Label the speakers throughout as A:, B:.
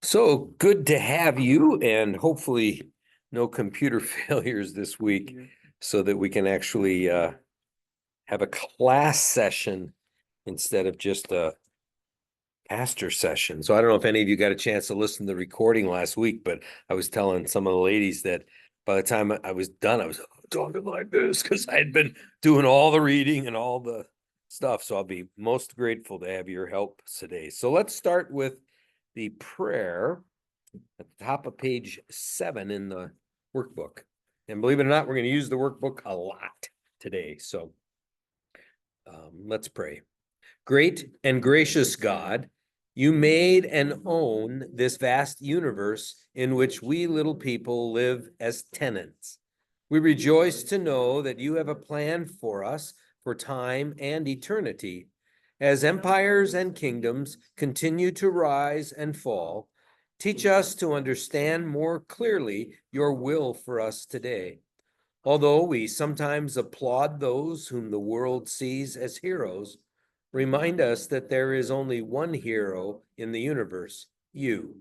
A: So good to have you, and hopefully no computer failures this week so that we can actually have a class session instead of just a pastor session. So I don't know if any of you got a chance to listen to the recording last week, but I was telling some of the ladies that by the time I was done, I was talking like this because I had been doing all the reading and all the stuff. So I'll be most grateful to have your help today. So let's start with the prayer at the top of page 7 in the workbook. And believe it or not, we're going to use the workbook a lot today. So let's pray. Great and gracious God, you made and own this vast universe in which we little people live as tenants. We rejoice to know that you have a plan for us for time and eternity. As empires and kingdoms continue to rise and fall, teach us to understand more clearly your will for us today. Although we sometimes applaud those whom the world sees as heroes, remind us that there is only one hero in the universe, you.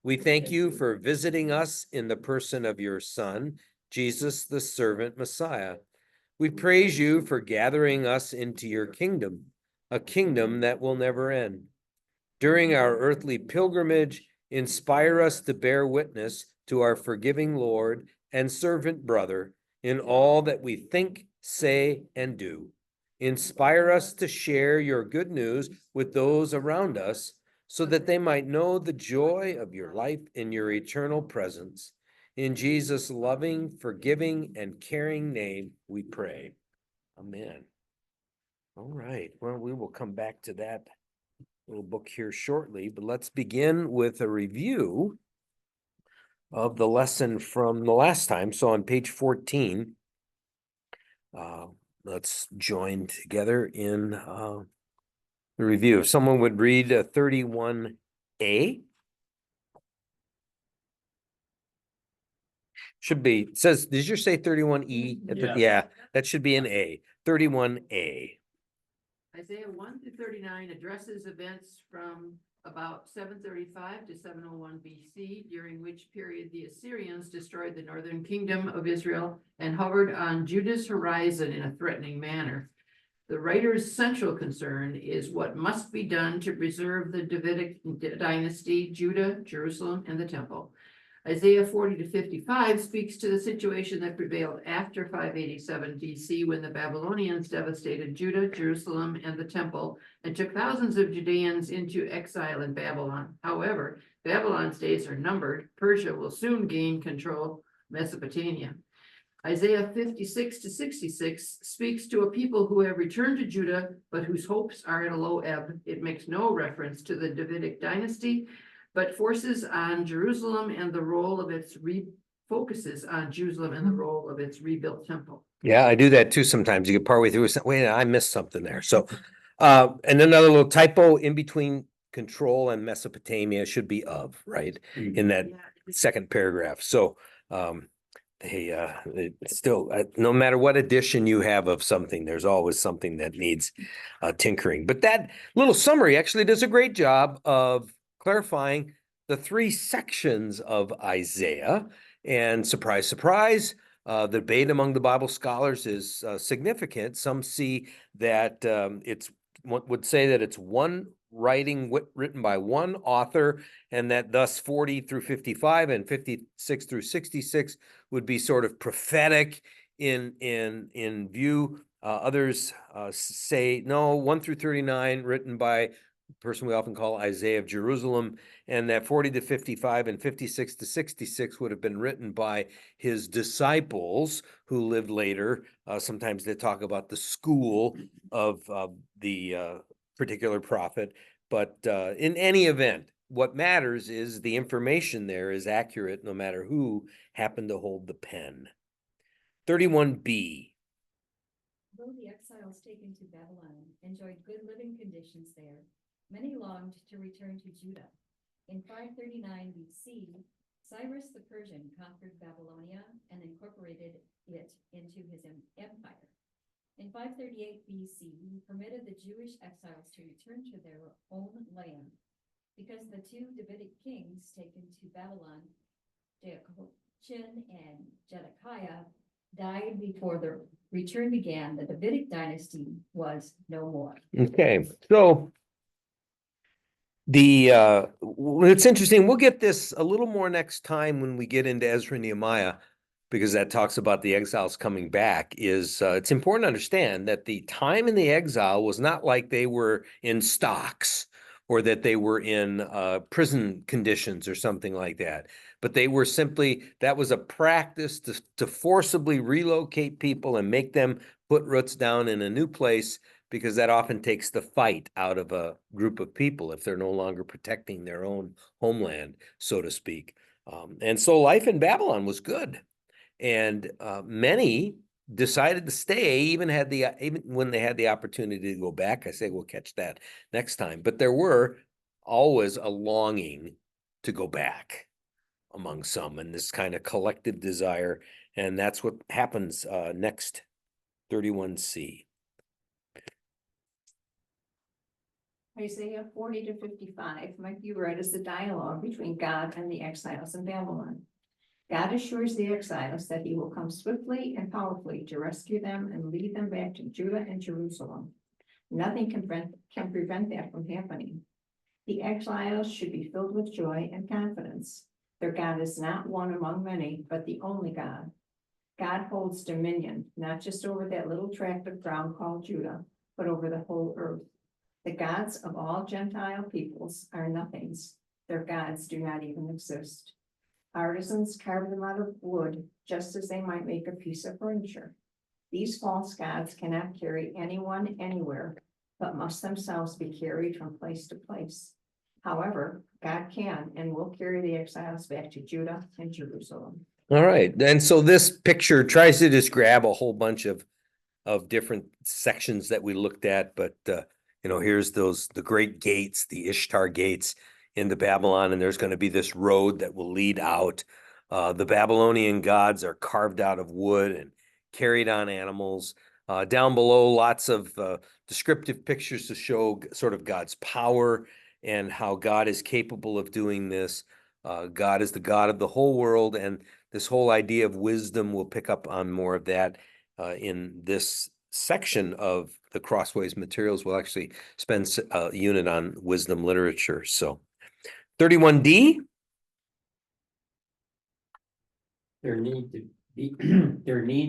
A: We thank you for visiting us in the person of your Son, Jesus, the servant Messiah. We praise you for gathering us into your kingdom, a kingdom that will never end. During our earthly pilgrimage, inspire us to bear witness to our forgiving Lord and servant brother in all that we think, say, and do. Inspire us to share your good news with those around us so that they might know the joy of your life in your eternal presence. In Jesus' loving, forgiving, and caring name, we pray. Amen. All right. Well, we will come back to that little book here shortly, but let's begin with a review of the lesson from the last time. So on page 14, let's join together in the review. If someone would read 31A. Should be, it says, did you say 31E? Yeah, that should be an A. 31A.
B: Isaiah 1 through 39 addresses events from about 735 to 701 BC, during which period the Assyrians destroyed the northern kingdom of Israel and hovered on Judah's horizon in a threatening manner. The writer's central concern is what must be done to preserve the Davidic dynasty, Judah, Jerusalem, and the temple. Isaiah 40 to 55 speaks to the situation that prevailed after 587 BC, when the Babylonians devastated Judah, Jerusalem, and the temple and took thousands of Judeans into exile in Babylon. However, Babylon's days are numbered. Persia will soon gain control of Mesopotamia. Isaiah 56 to 66 speaks to a people who have returned to Judah, but whose hopes are at a low ebb. It makes no reference to the Davidic dynasty, but focuses on Jerusalem and the role of its rebuilt temple.
A: Yeah, I do that too sometimes. You get partway through, wait, I missed something there. So, and another little typo in between control and Mesopotamia should be of, right? In that second paragraph. So, it's still, no matter what edition you have of something, there's always something that needs tinkering. But that little summary actually does a great job of clarifying the 3 sections of Isaiah. And surprise, surprise, the debate among the Bible scholars is significant. Some see that would say that it's one writing written by one author, and that thus 40 through 55 and 56 through 66 would be sort of prophetic in view. Others say no, 1 through 39 written by the person we often call Isaiah of Jerusalem, and that 40 to 55 and 56 to 66 would have been written by his disciples who lived later. Sometimes they talk about the school of the particular prophet, but in any event, what matters is the information there is accurate no matter who happened to hold the pen. 31B.
C: Though the exiles taken to Babylon enjoyed good living conditions there, many longed to return to Judah. In 539 BC, Cyrus the Persian conquered Babylonia and incorporated it into his empire. In 538 BC, he permitted the Jewish exiles to return to their own land. Because the two Davidic kings taken to Babylon, Jehoiachin and Zedekiah, died before the return began, the Davidic dynasty was no more.
A: Okay, so it's interesting. We'll get this a little more next time when we get into Ezra and Nehemiah, because that talks about the exiles coming back. It's important to understand that the time in the exile was not like they were in stocks or that they were in prison conditions or something like that. But they were simply, that was a practice to forcibly relocate people and make them put roots down in a new place, because that often takes the fight out of a group of people if they're no longer protecting their own homeland, so to speak. And so life in Babylon was good. And many decided to stay, even when they had the opportunity to go back. I say we'll catch that next time. But there were always a longing to go back among some, and this kind of collective desire. And that's what happens next, 31C.
D: Isaiah 40-55 might be read as the dialogue between God and the exiles in Babylon. God assures the exiles that he will come swiftly and powerfully to rescue them and lead them back to Judah and Jerusalem. Nothing can prevent that from happening. The exiles should be filled with joy and confidence. Their God is not one among many, but the only God. God holds dominion, not just over that little tract of ground called Judah, but over the whole earth. The gods of all Gentile peoples are nothings. Their gods do not even exist. Artisans carve them out of wood, just as they might make a piece of furniture. These false gods cannot carry anyone anywhere, but must themselves be carried from place to place. However, God can and will carry the exiles back to Judah and Jerusalem.
A: All right. And so this picture tries to just grab a whole bunch of different sections that we looked at, but here's the great gates, the Ishtar gates into Babylon, and there's going to be this road that will lead out. The Babylonian gods are carved out of wood and carried on animals. Down below, lots of descriptive pictures to show sort of God's power and how God is capable of doing this. God is the God of the whole world, and this whole idea of wisdom, we'll pick up on more of that in this section of the Crossways materials. We'll actually spend a unit on wisdom literature. So 31D.
E: There need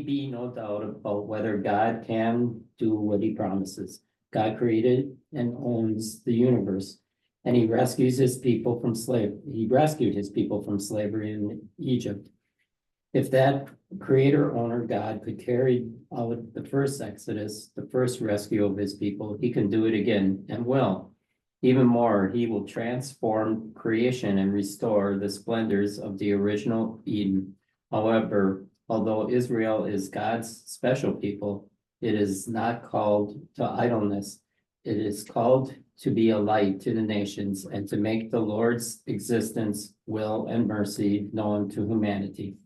E: be no doubt about whether God can do what he promises. God created and owns the universe, and he rescued his people from slavery in Egypt. If that creator owner God could carry out the first Exodus, the first rescue of his people, he can do it again and will. Even more, he will transform creation and restore the splendors of the original Eden. However, although Israel is God's special people, it is not called to idleness. It is called to be a light to the nations and to make the Lord's existence, will, and mercy known to humanity.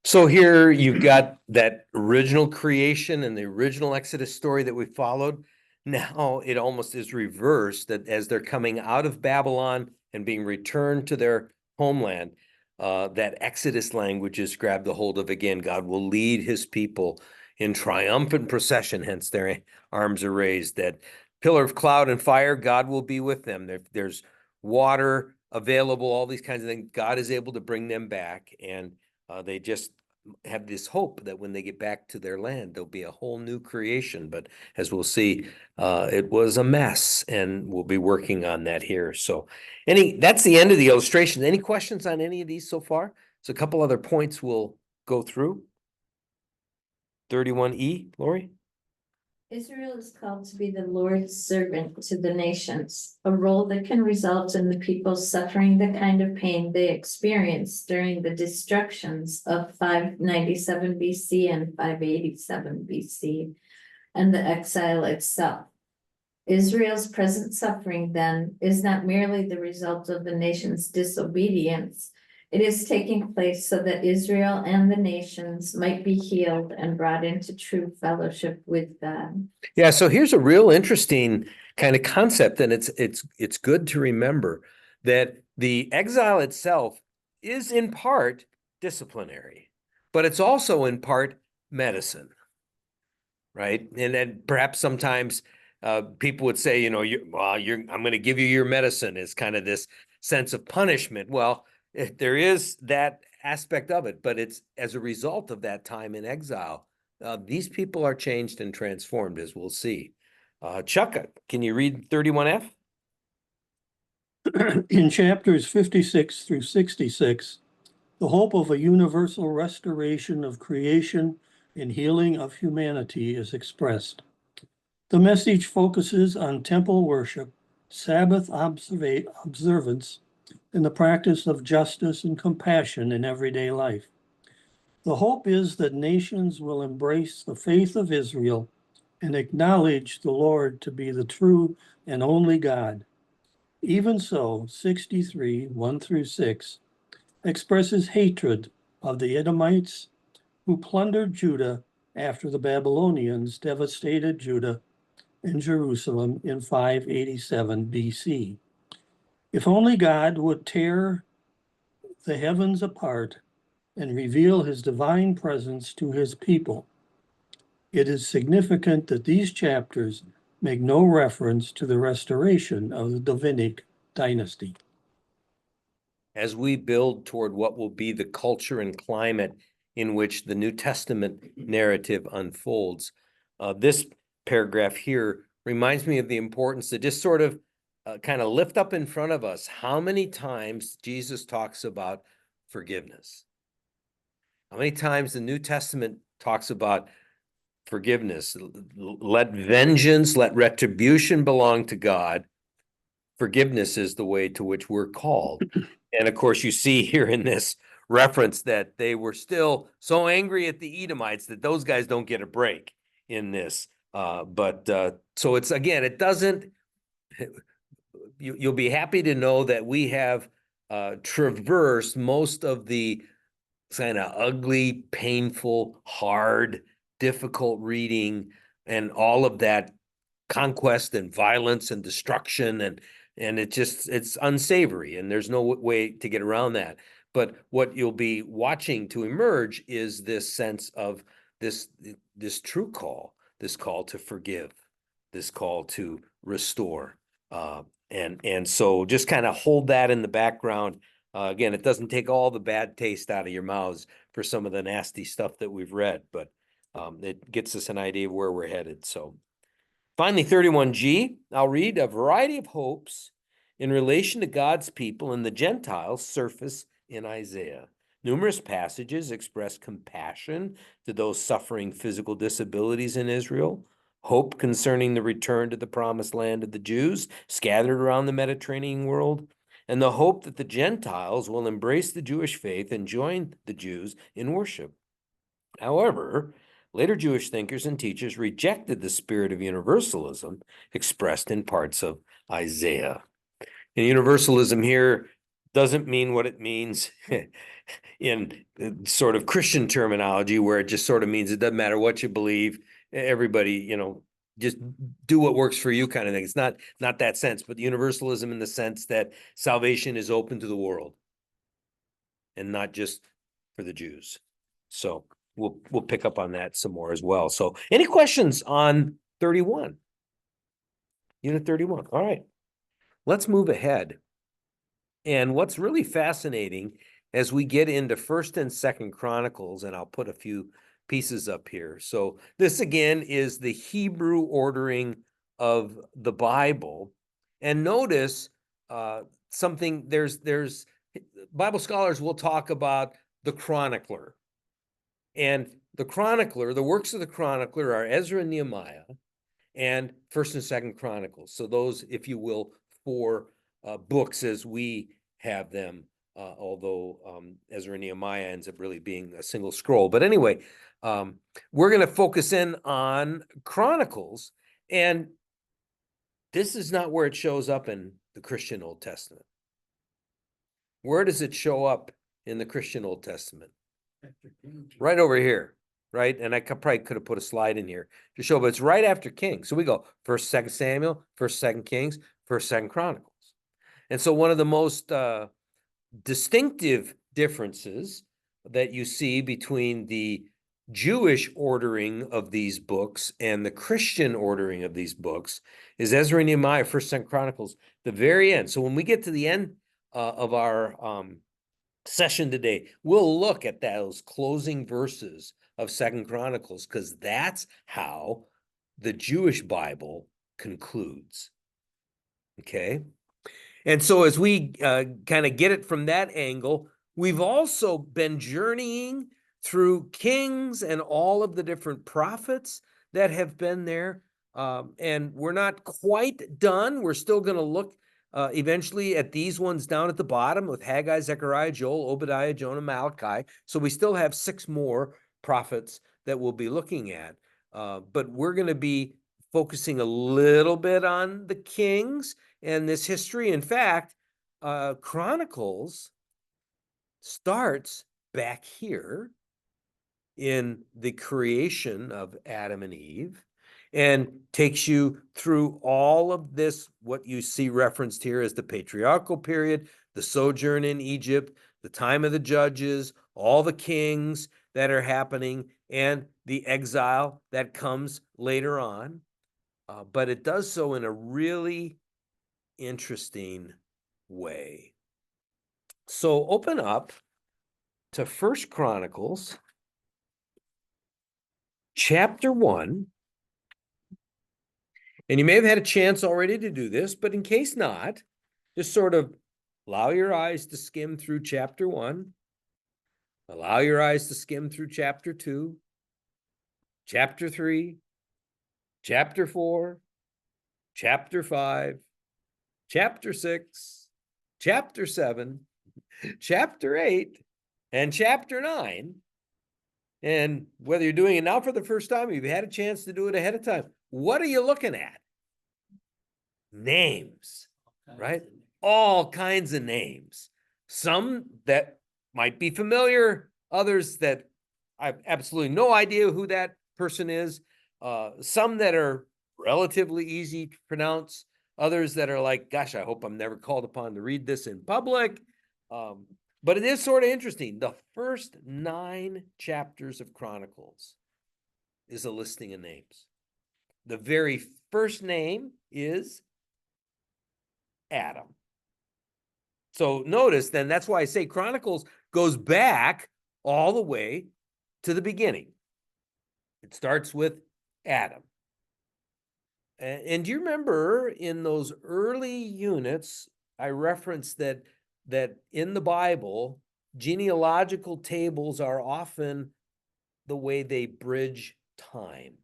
A: So here you've got that original creation and the original Exodus story that we followed. Now it almost is reversed, that as they're coming out of Babylon and being returned to their homeland, that Exodus language is grabbed a hold of again. God will lead his people in triumphant procession, hence their arms are raised. That pillar of cloud and fire, God will be with them. There's water available, all these kinds of things. God is able to bring them back, and they just have this hope that when they get back to their land, there'll be a whole new creation. But as we'll see, it was a mess, and we'll be working on that here. So that's the end of the illustration. Any questions on any of these so far? So a couple other points we'll go through. 31E, Lori?
D: Israel is called to be the Lord's servant to the nations, a role that can result in the people suffering the kind of pain they experienced during the destructions of 597 BC and 587 BC, and the exile itself. Israel's present suffering, then, is not merely the result of the nation's disobedience. It is taking place so that Israel and the nations might be healed and brought into true fellowship with God.
A: Yeah, so here's a real interesting kind of concept. And it's good to remember that the exile itself is in part disciplinary, but it's also in part medicine, right? And then perhaps sometimes people would say, I'm going to give you your medicine, is kind of this sense of punishment. Well, there is that aspect of it, but it's as a result of that time in exile. These people are changed and transformed, as we'll see. Chuck, can you read 31F?
F: In chapters 56 through 66, the hope of a universal restoration of creation and healing of humanity is expressed. The message focuses on temple worship, Sabbath observance, and the practice of justice and compassion in everyday life. The hope is that nations will embrace the faith of Israel and acknowledge the Lord to be the true and only God. Even so, 63, 1 through 6, expresses hatred of the Edomites who plundered Judah after the Babylonians devastated Judah and Jerusalem in 587 BC. If only God would tear the heavens apart and reveal his divine presence to his people. It is significant that these chapters make no reference to the restoration of the Davidic dynasty.
A: As we build toward what will be the culture and climate in which the New Testament narrative unfolds, this paragraph here reminds me of the importance to just sort of kind of lift up in front of us how many times Jesus talks about forgiveness. How many times the New Testament talks about forgiveness. Let vengeance, let retribution belong to God. Forgiveness is the way to which we're called. And of course, you see here in this reference that they were still so angry at the Edomites that those guys don't get a break in this. So it's, again, it doesn't, you'll be happy to know that we have traversed most of the kind of ugly, painful, hard, difficult reading and all of that conquest and violence and destruction and it's unsavory and there's no way to get around that. But what you'll be watching to emerge is this sense of this true call, this call to forgive, this call to restore. And so just kind of hold that in the background. Again, it doesn't take all the bad taste out of your mouths for some of the nasty stuff that we've read, but it gets us an idea of where we're headed. So finally, 31G, I'll read: a variety of hopes in relation to God's people and the Gentiles surface in Isaiah. Numerous passages express compassion to those suffering physical disabilities in Israel, hope concerning the return to the promised land of the Jews scattered around the Mediterranean world, and the hope that the Gentiles will embrace the Jewish faith and join the Jews in worship. However, later Jewish thinkers and teachers rejected the spirit of universalism expressed in parts of Isaiah. And universalism here doesn't mean what it means in sort of Christian terminology, where it just sort of means it doesn't matter what you believe, everybody, just do what works for you kind of thing. It's not that sense, but universalism in the sense that salvation is open to the world and not just for the Jews. So we'll pick up on that some more as well. So any questions on 31? Unit 31. All right. Let's move ahead. And what's really fascinating as we get into 1st and 2nd Chronicles, and I'll put a few pieces up here. So this again is the Hebrew ordering of the Bible. And notice something, there's Bible scholars will talk about the chronicler. And the chronicler, the works of the chronicler are Ezra and Nehemiah and 1st and 2nd Chronicles. So those, if you will, 4 books as we have them, although Ezra and Nehemiah ends up really being a single scroll. But anyway, we're going to focus in on Chronicles, and this is not where it shows up in the Christian Old Testament. Where does it show up in the Christian Old Testament? Right over here, right? And I probably could have put a slide in here to show, but it's right after Kings. So we go 1st, 2nd Samuel, 1st, 2nd Kings, 1st, 2nd Chronicles. And so one of the most distinctive differences that you see between the Jewish ordering of these books and the Christian ordering of these books is Ezra and Nehemiah, 1st, 2nd Chronicles, the very end. So when we get to the end of our session today, we'll look at those closing verses of 2nd Chronicles, because that's how the Jewish Bible concludes. Okay. And so as we kind of get it from that angle, we've also been journeying through Kings and all of the different prophets that have been there. And we're not quite done. We're still going to look eventually at these ones down at the bottom with Haggai, Zechariah, Joel, Obadiah, Jonah, Malachi. So we still have 6 more prophets that we'll be looking at. But we're going to be focusing a little bit on the Kings and this history. In fact, Chronicles starts back here in the creation of Adam and Eve and takes you through all of this, what you see referenced here as the patriarchal period, the sojourn in Egypt, the time of the judges, all the kings that are happening, and the exile that comes later on. But it does so in a really interesting way. So open up to 1st Chronicles chapter 1. And you may have had a chance already to do this, but in case not, just sort of allow your eyes to skim through chapter 1. Allow your eyes to skim through chapter 2, chapter 3, chapter 4, chapter 5, chapter 6, chapter 7, chapter 8, and chapter 9. And whether you're doing it now for the first time, or you've had a chance to do it ahead of time, what are you looking at? Names, right? All kinds of names. Some that might be familiar, others that I have absolutely no idea who that person is. Some that are relatively easy to pronounce, others that are like, gosh, I hope I'm never called upon to read this in public. But it is sort of interesting. The first 9 chapters of Chronicles is a listing of names. The very first name is Adam. So notice then, that's why I say Chronicles goes back all the way to the beginning. It starts with Adam. And do you remember in those early units, I referenced that in the Bible, genealogical tables are often the way they bridge time.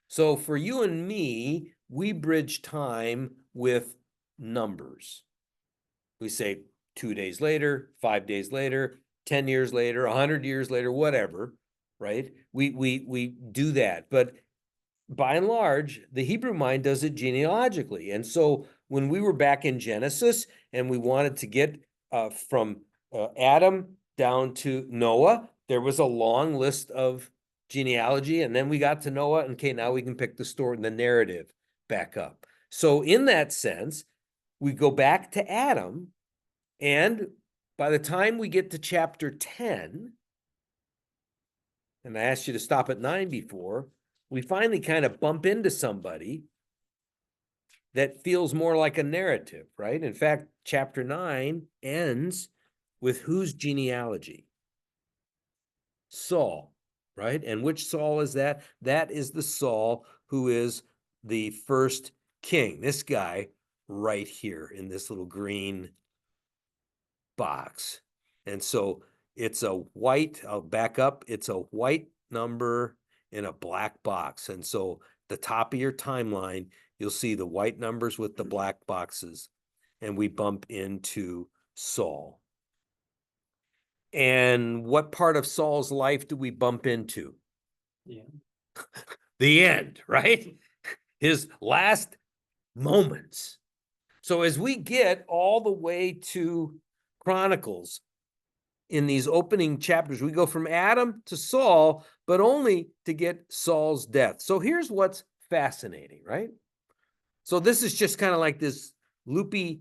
A: So for you and me, we bridge time with numbers. We say 2 days later, 5 days later, 10 years later, 100 years later, whatever, right? We do that. But by and large, the Hebrew mind does it genealogically. And so when we were back in Genesis and we wanted to get from Adam down to Noah, there was a long list of genealogy. And then we got to Noah, and okay, now we can pick the story and the narrative back up. So in that sense, we go back to Adam, and by the time we get to chapter 10, and I asked you to stop at 9 before, we finally kind of bump into somebody that feels more like a narrative, right? In fact, chapter 9 ends with whose genealogy? Saul, right? And which Saul is that? That is the Saul who is the first king. This guy right here in this little green box. And so it's a white, I'll back up, it's a white number in a black box. And so the top of your timeline, you'll see the white numbers with the black boxes, and we bump into Saul. And what part of Saul's life do we bump into?
E: Yeah.
A: The end, right? His last moments. So as we get all the way to Chronicles, in these opening chapters. We go from Adam to Saul, but only to get Saul's death. So here's what's fascinating, right? So this is just kind of like this loopy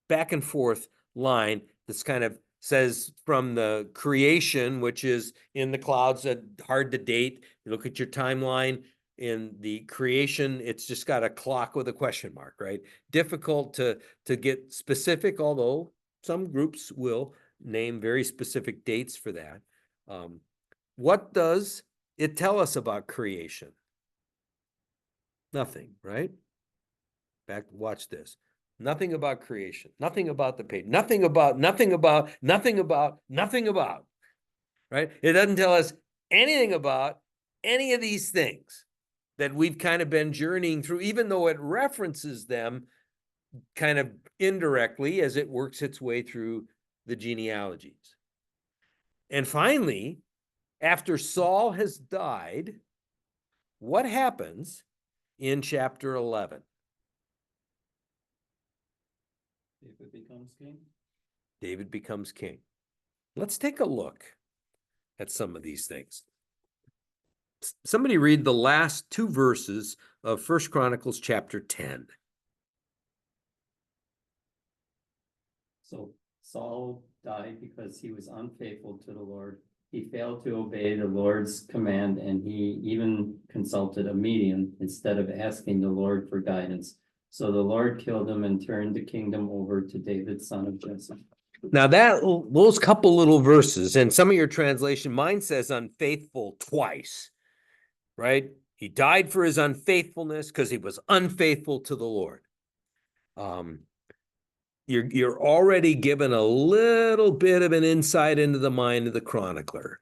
A: back and forth line that's kind of says from the creation, which is in the clouds, hard to date. You look at your timeline in the creation, it's just got a clock with a question mark, right? Difficult to get specific, although some groups will name very specific dates for that. What does it tell us about creation? Nothing, right? Back, watch this. Nothing about creation, nothing about the page, nothing about, right? It doesn't tell us anything about any of these things that we've kind of been journeying through, even though it references them kind of indirectly as it works its way through the genealogies. And finally, after Saul has died, what happens in chapter 11?
E: David becomes king.
A: David becomes king. Let's take a look at some of these things. Somebody read the last two verses of First Chronicles chapter 10.
E: So Saul died because he was unfaithful to the Lord. He failed to obey the Lord's command, and he even consulted a medium instead of asking the Lord for guidance. So the Lord killed him and turned the kingdom over to David, son of Jesse.
A: Now those couple little verses, and some of your translation, mine says unfaithful twice, right? He died for his unfaithfulness because he was unfaithful to the Lord. You're already given a little bit of an insight into the mind of the chronicler.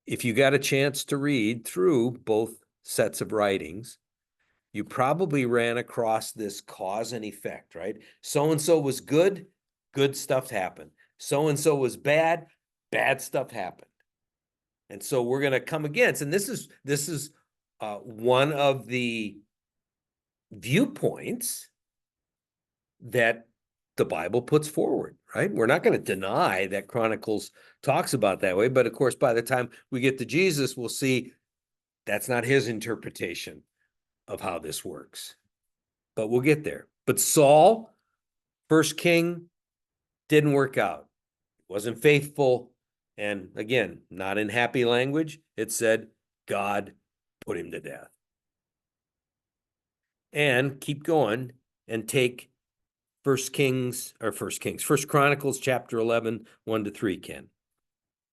A: If you got a chance to read through both sets of writings, you probably ran across this cause and effect, right? So-and-so was good, good stuff happened. So-and-so was bad, bad stuff happened. And so we're going to come against, and this is one of the viewpoints that the Bible puts forward, right? We're not going to deny that Chronicles talks about that way, but of course, by the time we get to Jesus, we'll see that's not his interpretation of how this works. But we'll get there. But Saul, first king, didn't work out. Wasn't faithful. And again, not in happy language. It said God put him to death. And keep going and take First Chronicles chapter 11, 1-3, Ken.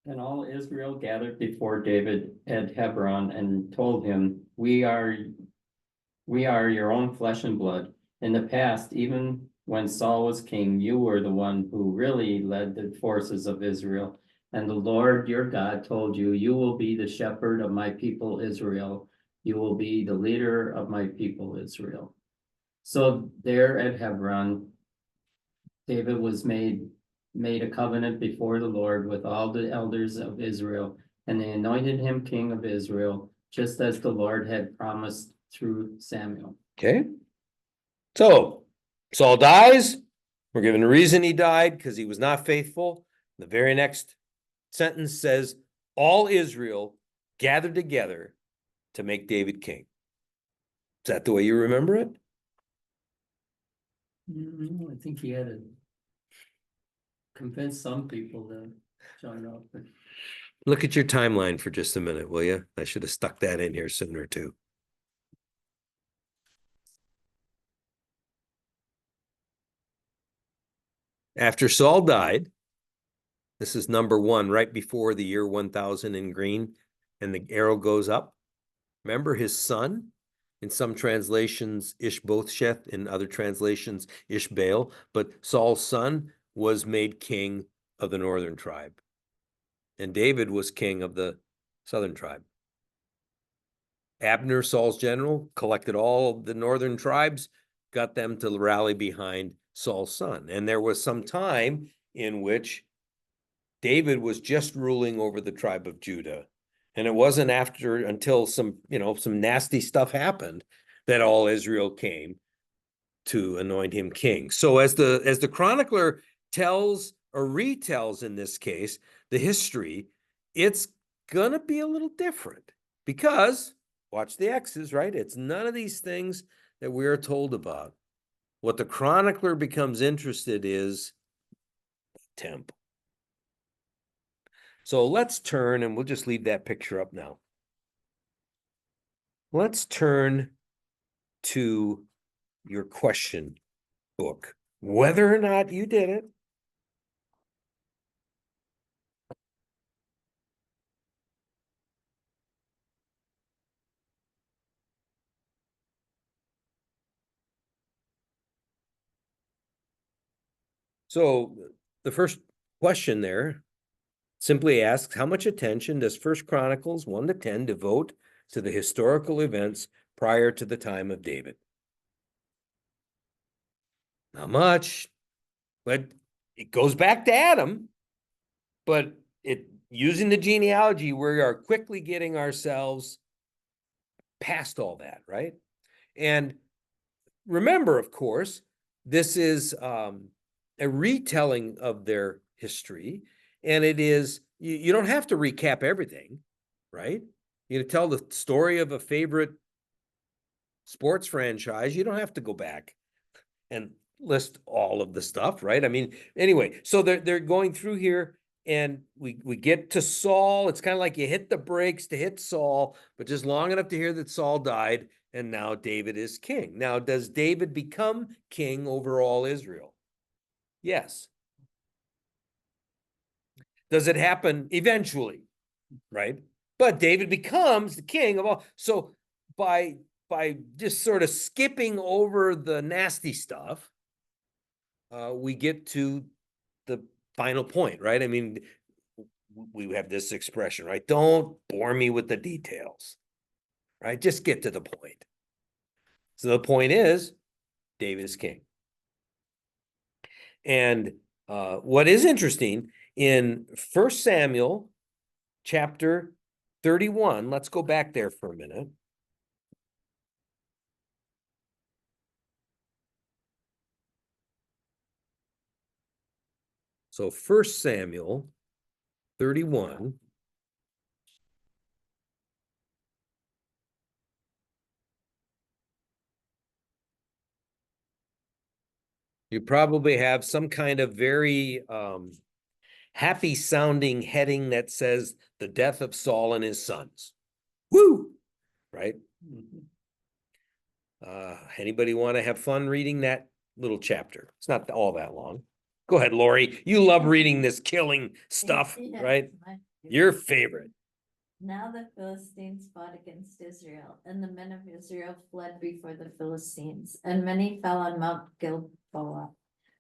E: And all Israel gathered before David at Hebron and told him, we are your own flesh and blood. In the past, even when Saul was king, you were the one who really led the forces of Israel. And the Lord your God told you, you will be the shepherd of my people Israel. You will be the leader of my people Israel. So there at Hebron, David was made a covenant before the Lord with all the elders of Israel, and they anointed him king of Israel, just as the Lord had promised through Samuel.
A: Okay. So Saul dies. We're given a reason he died, because he was not faithful. The very next sentence says, all Israel gathered together to make David king. Is that the way you remember it?
E: I think he had to convince some people to join up.
A: Look at your timeline for just a minute, will you? I should have stuck that in here sooner too. After Saul died, this is number 1, right before the year 1000 in green, and the arrow goes up. Remember his son? In some translations, Ishbosheth, in other translations, Ishbaal, but Saul's son was made king of the northern tribe. And David was king of the southern tribe. Abner, Saul's general, collected all the northern tribes, got them to rally behind Saul's son. And there was some time in which David was just ruling over the tribe of Judah. And it wasn't until some nasty stuff happened that all Israel came to anoint him king. So as the chronicler tells or retells in this case, the history, it's gonna be a little different because watch the X's, right? It's none of these things that we are told about. What the chronicler becomes interested is the temple. So let's turn, and we'll just leave that picture up now. Let's turn to your question book, whether or not you did it. So the first question there simply asks, how much attention does First Chronicles 1 to 10 devote to the historical events prior to the time of David? Not much, but it goes back to Adam. But using the genealogy, we are quickly getting ourselves past all that, right? And remember, of course, this is a retelling of their history, and it is, you don't have to recap everything, right? You tell the story of a favorite sports franchise, you don't have to go back and list all of the stuff, right? I mean, anyway, so they're going through here, and we get to Saul. It's kind of like you hit the brakes to hit Saul, but just long enough to hear that Saul died, and now David is king. Now, does David become king over all Israel? Yes. Does it happen eventually? Right? But David becomes the king of all. So by just sort of skipping over the nasty stuff, we get to the final point, right? I mean, we have this expression, right? Don't bore me with the details, right? Just get to the point. So the point is, David is king. And what is interesting in 1 Samuel chapter 31, let's go back there for a minute. So 1 Samuel 31. You probably have some kind of very happy sounding heading that says the death of Saul and his sons. Woo! Right? Anybody want to have fun reading that little chapter? It's not all that long. Go ahead, Lori. You love reading this killing stuff,
G: Yeah,
A: right?
G: my
A: Your favorite.
G: Now the Philistines fought against Israel, and the men of Israel fled before the Philistines, and many fell on Mount Gilboa.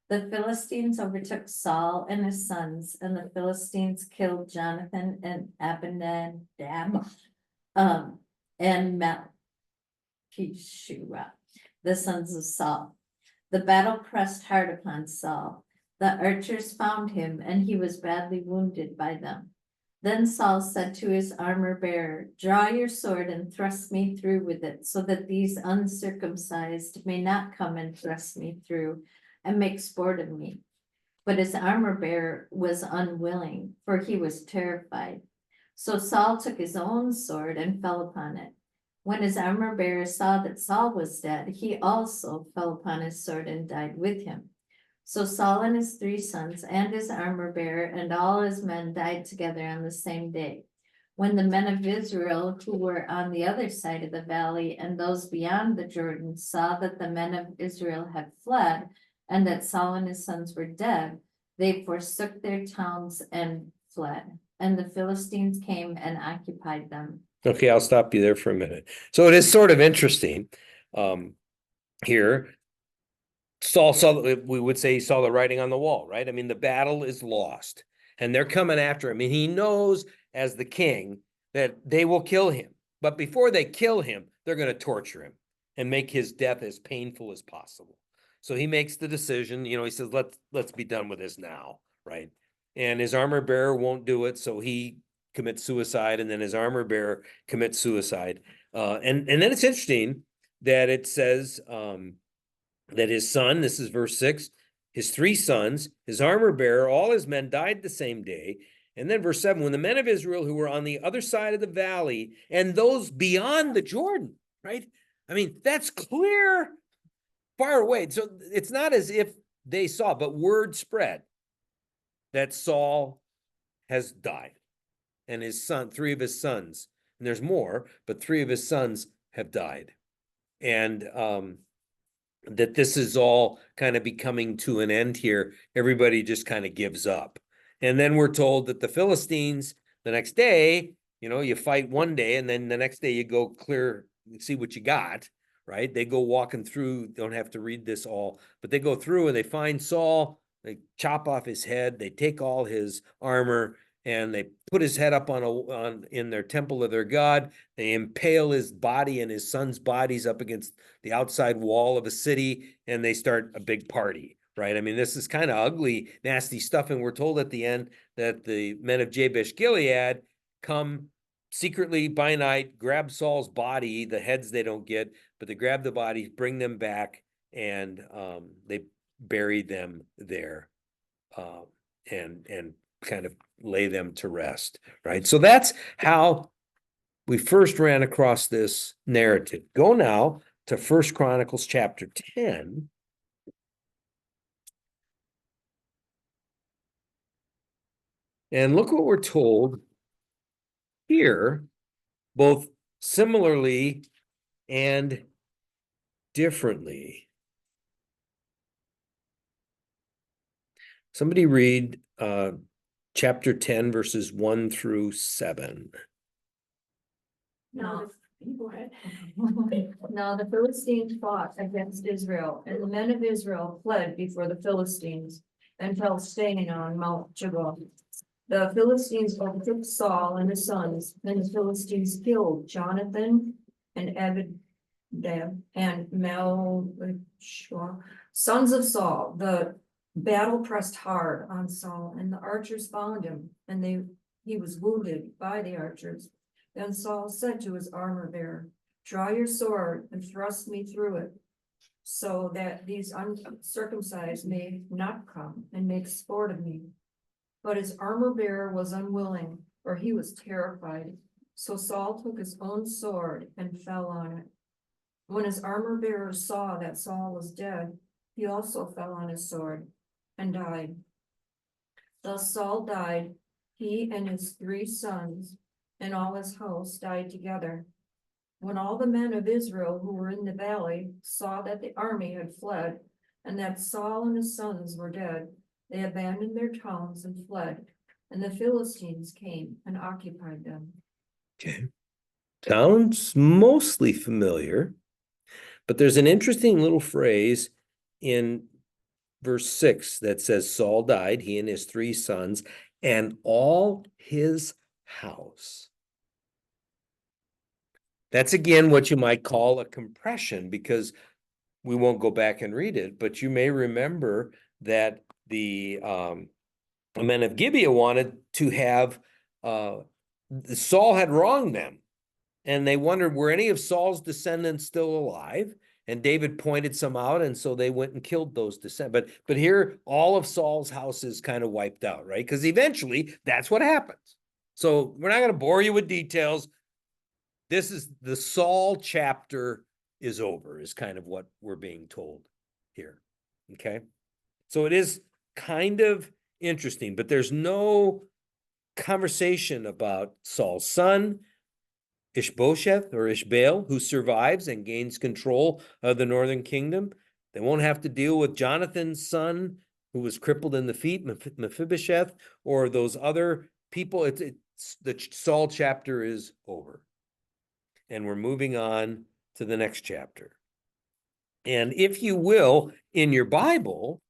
G: The Philistines overtook Saul and his sons, and the Philistines killed Jonathan and Abinadab, and Malchishua, the sons of Saul. The battle pressed hard upon Saul. The archers found him, and he was badly wounded by them. Then Saul said to his armor bearer, "Draw your sword and thrust me through with it, so that these uncircumcised may not come and thrust me through and make sport of me." But his armor bearer was unwilling, for he was terrified. So Saul took his own sword and fell upon it. When his armor bearer saw that Saul was dead, he also fell upon his sword and died with him. So Saul and his 3 sons and his armor bearer and all his men died together on the same day. When the men of Israel who were on the other side of the valley and those beyond the Jordan saw that the men of Israel had fled and that Saul and his sons were dead, they forsook their towns and fled. And the Philistines came and occupied them.
A: Okay, I'll stop you there for a minute. So it is sort of interesting here. Saul saw, we would say he saw the writing on the wall, right? I mean, the battle is lost and they're coming after him. And he knows as the king that they will kill him. But before they kill him, they're going to torture him and make his death as painful as possible. So he makes the decision, he says, let's be done with this now, right? And his armor bearer won't do it. So he commits suicide, and then his armor bearer commits suicide. And then it's interesting that it says, that his son, this is verse 6, his 3 sons, his armor bearer, all his men died the same day. And then verse 7, when the men of Israel who were on the other side of the valley and those beyond the Jordan, right? I mean, that's clear, far away. So it's not as if they saw, but word spread that Saul has died and his son, 3 of his sons, and there's more, but 3 of his sons have died. And that this is all kind of becoming to an end here. Everybody just kind of gives up. And then we're told that the Philistines, the next day, you fight one day and then the next day you go clear, see what you got, right? They go walking through, don't have to read this all, but they go through and they find Saul, they chop off his head, they take all his armor and they put his head up in their temple of their God. They impale his body and his son's bodies up against the outside wall of a city, and they start a big party, right? I mean, this is kind of ugly, nasty stuff. And we're told at the end that the men of Jabesh Gilead come secretly by night, grab Saul's body, the heads they don't get, but they grab the bodies, bring them back, and they bury them there, and kind of lay them to rest, right? So that's how we first ran across this narrative. Go now to 1 Chronicles chapter 10. And look what we're told here, both similarly and differently. Somebody read chapter 10, verses 1 through 7.
D: Now, now the Philistines fought against Israel, and the men of Israel fled before the Philistines and fell staying on Mount Jabal. The Philistines overtook Saul and his sons, and the Philistines killed Jonathan and Abinadab and Melchishua, sons of Saul. The battle pressed hard on Saul, and the archers found him, and he was wounded by the archers. Then Saul said to his armor bearer, "Draw your sword and thrust me through it, so that these uncircumcised may not come and make sport of me." But his armor bearer was unwilling, for he was terrified. So Saul took his own sword and fell on it. When his armor bearer saw that Saul was dead, he also fell on his sword and died. Thus Saul died, he and his 3 sons, and all his house died together. When all the men of Israel who were in the valley saw that the army had fled, and that Saul and his sons were dead, they abandoned their towns and fled, and the Philistines came and occupied them.
A: Okay. Sounds mostly familiar, but there's an interesting little phrase in verse 6 that says Saul died, he and his 3 sons, and all his house. That's again what you might call a compression, because we won't go back and read it, but you may remember that the men of Gibeah wanted to have Saul had wronged them, and they wondered, were any of Saul's descendants still alive? And David pointed some out, and so they went and killed those descendants. But here, all of Saul's house is kind of wiped out, right? Because eventually, that's what happens. So we're not going to bore you with details. This is the Saul chapter is over, is kind of what we're being told here. Okay, so it is kind of interesting, but there's no conversation about Saul's son, Ishbosheth or Ishbaal, who survives and gains control of the northern kingdom. They won't have to deal with Jonathan's son, who was crippled in the feet, Mephibosheth, or those other people. It's the Saul chapter is over. And we're moving on to the next chapter. And if you will, in your Bible,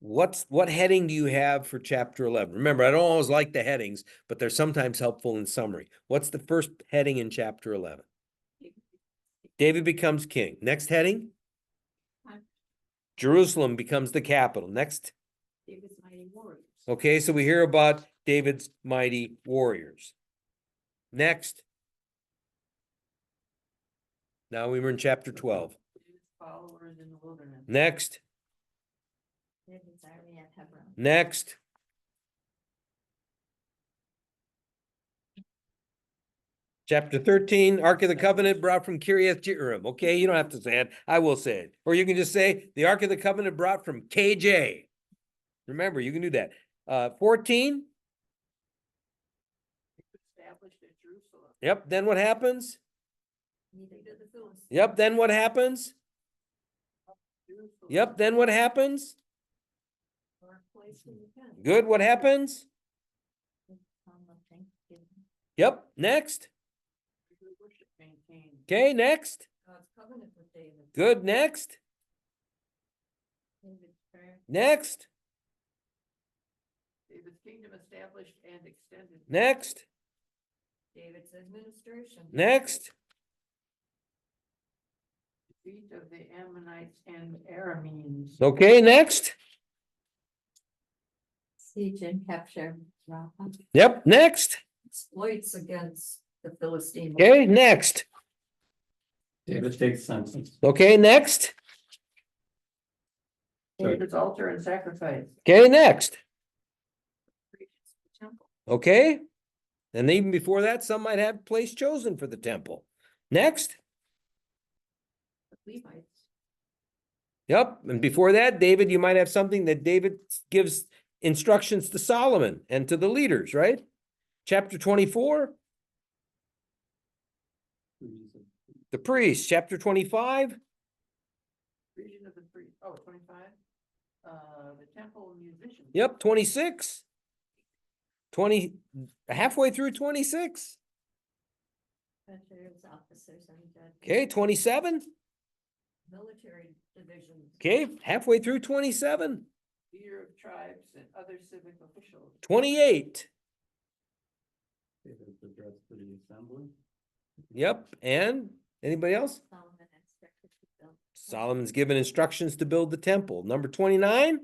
A: what heading do you have for chapter 11? Remember, I don't always like the headings, but they're sometimes helpful in summary. What's the first heading in chapter 11? David becomes king. Next heading? Jerusalem becomes the capital. Next?
B: David's mighty warriors.
A: Okay, so we hear about David's mighty warriors. Next. Now we were in chapter 12.
B: David's followers in the wilderness.
A: Next.
G: David's army at Hebron.
A: Next. Chapter 13, Ark of the Covenant brought from Kiriath Jearim. Okay, you don't have to say it. I will say it. Or you can just say the Ark of the Covenant brought from KJ. Remember, you can do that. 14.
B: Established at Jerusalem.
A: Yep, then what happens?
B: Neither did the Philistines.
A: Yep, then what happens?
B: Jerusalem.
A: Yep, then what happens?
B: Or placed in the tent.
A: Good, what happens?
G: Psalm of Thanksgiving.
A: Yep, next.
B: Regular worship maintained.
A: Okay, next.
B: God's covenant with David.
A: Good, next.
G: David's prayer.
A: Next.
B: David's kingdom established and extended.
A: Next.
B: David's administration.
A: Next.
B: Defeat of the Ammonites and Arameans.
A: Okay, next.
G: Siege and capture Rafa.
A: Yep, next.
B: Exploits against the Philistines.
A: Okay, next.
E: David takes census.
A: Okay, next.
B: David's altar and sacrifice.
A: Okay, next.
B: Temple.
A: Okay. And even before that, some might have place chosen for the temple. Next.
B: The Levites.
A: Yep. And before that, David, you might have something that David gives instructions to Solomon and to the leaders, right? Chapter 24, the priests. Chapter 25,
B: Region of the priest. Oh, 25. The temple musicians.
A: yep, 26, 20, halfway through 26.
G: Treasurer's officers and judges.
A: Okay, 27.
B: Military divisions.
A: Okay, halfway through 27.
B: Leader of tribes and other civic officials.
A: 28.
E: David's address to the assembly.
A: Yep. And anybody else?
G: Solomon instructed to build.
A: Solomon's given instructions to build the temple. Number 29.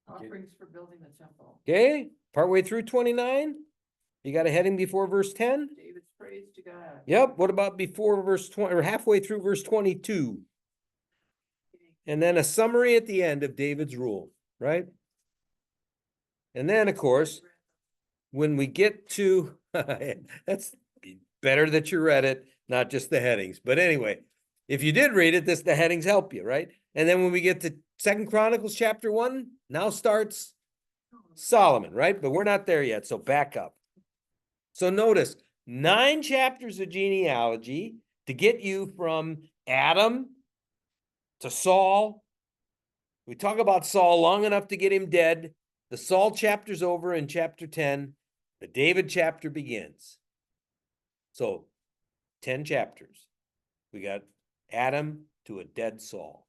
B: Offerings for building the temple.
A: Okay, partway through 29. You got a heading before verse 10.
B: David's praise to God.
A: Yep. What about before verse 20 or halfway through verse 22? And then a summary at the end of David's rule, right? And then, of course, when we get to, that's better that you read it, not just the headings. But anyway, if you did read it, the headings help you, right? And then when we get to 2 Chronicles chapter 1, now starts Solomon, right? But we're not there yet, so back up. So notice 9 chapters of genealogy to get you from Adam to Saul. We talk about Saul long enough to get him dead. The Saul chapter's over in chapter 10. The David chapter begins. So 10 chapters. We got Adam to a dead Saul.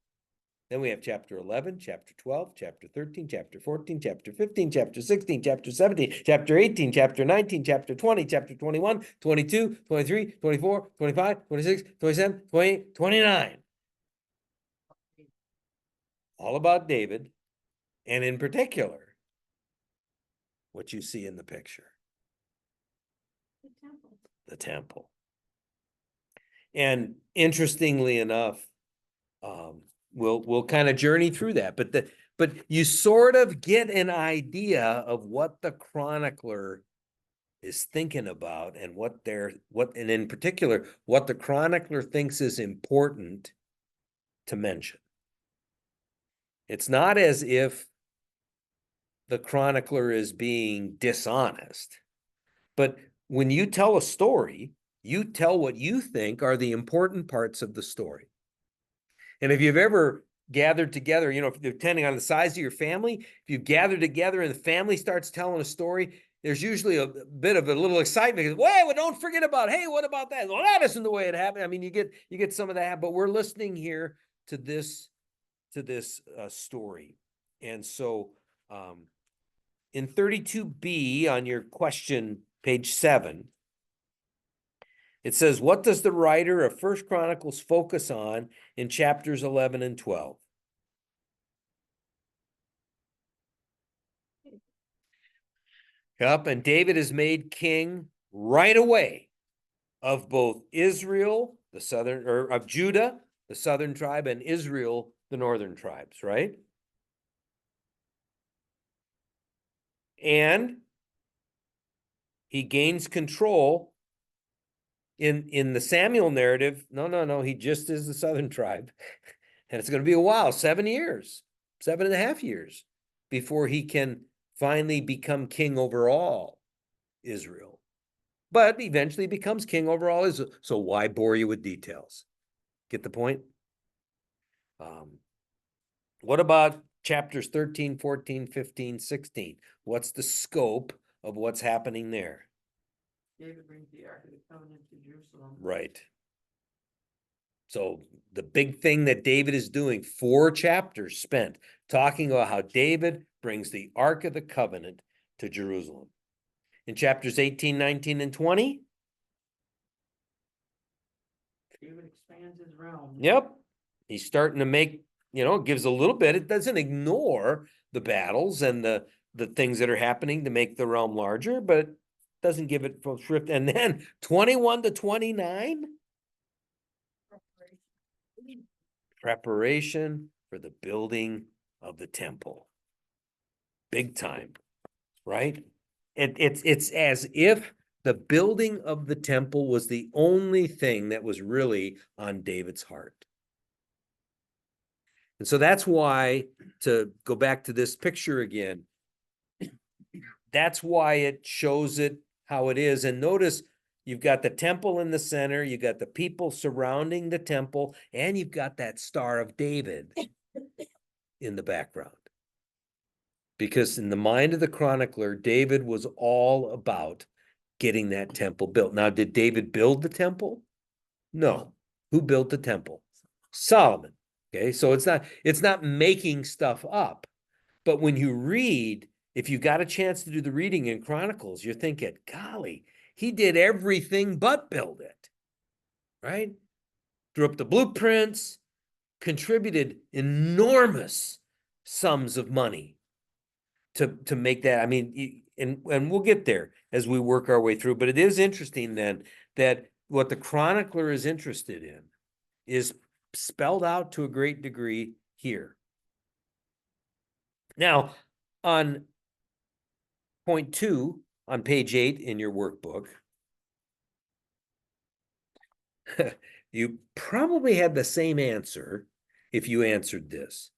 A: Then we have chapter 11, chapter 12, chapter 13, chapter 14, chapter 15, chapter 16, chapter 17, chapter 18, chapter 19, chapter 20, chapter 21, 22, 23, 24, 25, 26, 27, 28, 29. All about David, and in particular, what you see in the picture,
G: The temple.
A: the temple. And interestingly enough, we'll kind of journey through that, but you sort of get an idea of what the chronicler is thinking about and and in particular, what the chronicler thinks is important to mention. It's not as if the chronicler is being dishonest, but when you tell a story, you tell what you think are the important parts of the story. And if you've ever gathered together, depending on the size of your family, if you gather together and the family starts telling a story, there's usually a bit of a little excitement. Well, don't forget about, hey, what about that? Well, that isn't the way it happened. I mean, you get some of that, but we're listening here to this story. And so in 32b on your question, page 7, it says, what does the writer of 1 Chronicles focus on in chapters 11 and 12? Yep, and David is made king right away of both Israel, the southern, or of Judah, the southern tribe, and Israel, the northern tribes, right? And he gains control in the Samuel narrative. No, he just is the southern tribe. And it's going to be a while, 7 years, 7.5 years before he can finally become king over all Israel. But eventually becomes king over all Israel. So why bore you with details? Get the point? What about chapters 13, 14, 15, 16? What's the scope of what's happening there?
B: David brings the Ark of the Covenant to Jerusalem.
A: Right. So the big thing that David is doing, 4 chapters spent talking about how David brings the Ark of the Covenant to Jerusalem. In chapters 18, 19, and 20.
B: David expands his realm.
A: Yep. He's starting to make, gives a little bit. It doesn't ignore the battles and the things that are happening to make the realm larger, but doesn't give it full shrift. And then 21 to 29. Preparation for the building of the temple. Big time, right? It's as if the building of the temple was the only thing that was really on David's heart. And so that's why, to go back to this picture again, that's why it shows it how it is. And notice you've got the temple in the center, you got the people surrounding the temple, and you've got that Star of David in the background. Because in the mind of the chronicler, David was all about getting that temple built. Now, did David build the temple? No. Who built the temple? Solomon. Okay, so it's not making stuff up. But when you read, if you got a chance to do the reading in Chronicles, you're thinking, golly, he did everything but build it, right? Drew up the blueprints, contributed enormous sums of money to make that. I mean, and we'll get there as we work our way through, but it is interesting then that what the chronicler is interested in is spelled out to a great degree here. Now, on point 2, on page 8 in your workbook, you probably had the same answer if you answered this.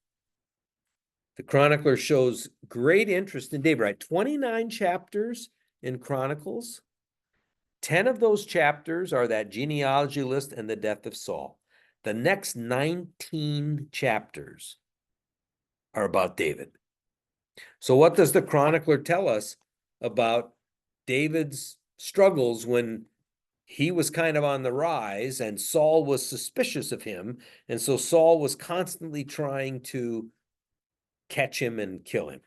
A: The chronicler shows great interest in David, right? 29 chapters in Chronicles. 10 of those chapters are that genealogy list and the death of Saul. The next 19 chapters are about David. So what does the chronicler tell us about David's struggles when he was kind of on the rise and Saul was suspicious of him? And so Saul was constantly trying to catch him and kill him.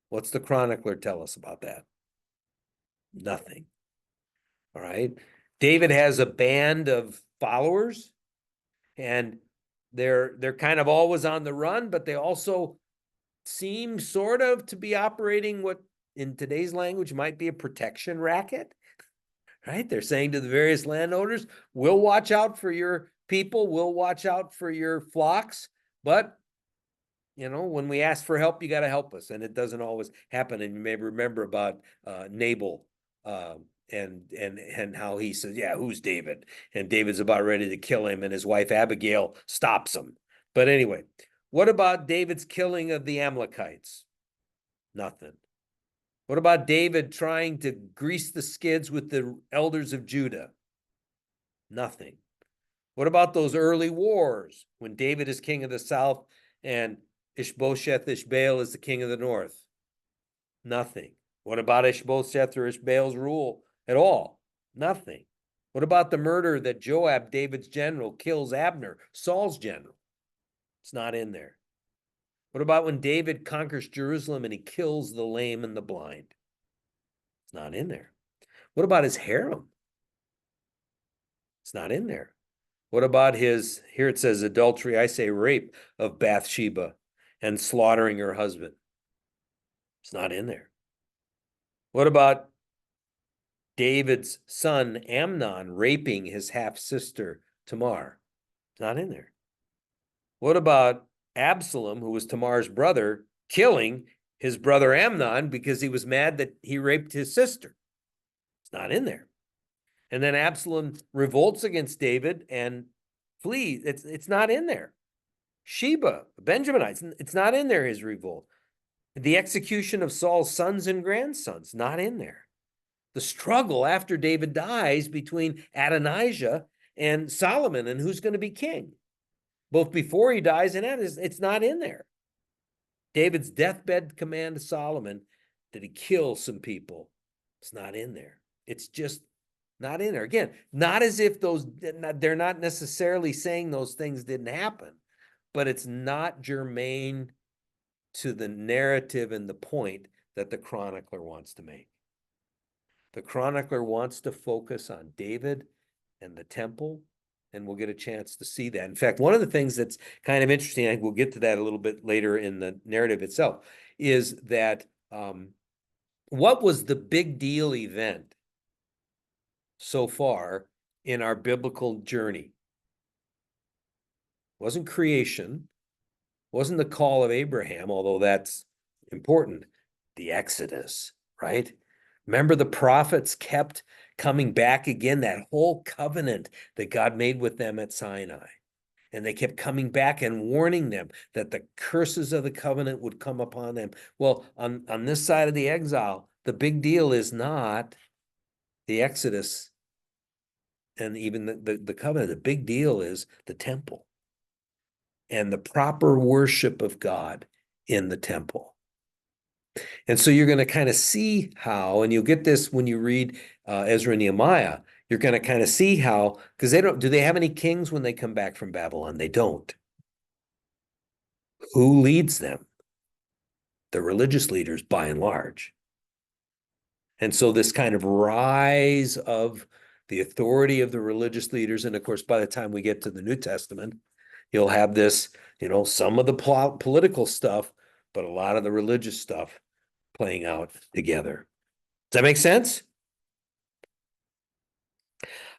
A: What's the chronicler tell us about that? Nothing. All right. David has a band of followers, and they're kind of always on the run, but they also seem sort of to be operating what in today's language might be a protection racket. Right? They're saying to the various landowners, we'll watch out for your people, we'll watch out for your flocks, but when we ask for help, you got to help us. And it doesn't always happen. And you may remember about Nabal and how he says, yeah, who's David? And David's about ready to kill him, and his wife Abigail stops him. But anyway, what about David's killing of the Amalekites? Nothing. What about David trying to grease the skids with the elders of Judah? Nothing. What about those early wars when David is king of the south and Ishbosheth Ishbaal is the king of the north? Nothing. What about Ishbosheth or Ishbaal's rule at all? Nothing. What about the murder that Joab, David's general, kills Abner, Saul's general? It's not in there. What about when David conquers Jerusalem and he kills the lame and the blind? It's not in there. What about his harem? It's not in there. What about his, here it says adultery, I say rape of Bathsheba and slaughtering her husband? It's not in there. What about David's son Amnon raping his half-sister Tamar? It's not in there. What about Absalom, who was Tamar's brother, killing his brother Amnon because he was mad that he raped his sister? It's not in there. And then Absalom revolts against David and flees. It's not in there. Sheba, Benjaminites, it's not in there, his revolt. The execution of Saul's sons and grandsons, not in there. The struggle after David dies between Adonijah and Solomon and who's going to be king, both before he dies and after, it's not in there. David's deathbed command to Solomon that he kill some people, it's not in there. It's just not in there. Again, not as if they're not necessarily saying those things didn't happen, but it's not germane to the narrative and the point that the chronicler wants to make. The chronicler wants to focus on David and the temple, and we'll get a chance to see that. In fact, one of the things that's kind of interesting, I think we'll get to that a little bit later in the narrative itself, is that what was the big deal event so far in our biblical journey? Wasn't creation, wasn't the call of Abraham, although that's important, the Exodus, right? Remember, the prophets kept coming back again, that whole covenant that God made with them at Sinai. And they kept coming back and warning them that the curses of the covenant would come upon them. Well, on this side of the exile, the big deal is not the Exodus and even the covenant. The big deal is the temple and the proper worship of God in the temple. And so you're going to kind of see how, and you'll get this when you read Ezra and Nehemiah, you're going to kind of see how, because do they have any kings when they come back from Babylon? They don't. Who leads them? The religious leaders, by and large. And so this kind of rise of the authority of the religious leaders, and of course, by the time we get to the New Testament, you'll have this, some of the political stuff, but a lot of the religious stuff playing out together. Does that make sense?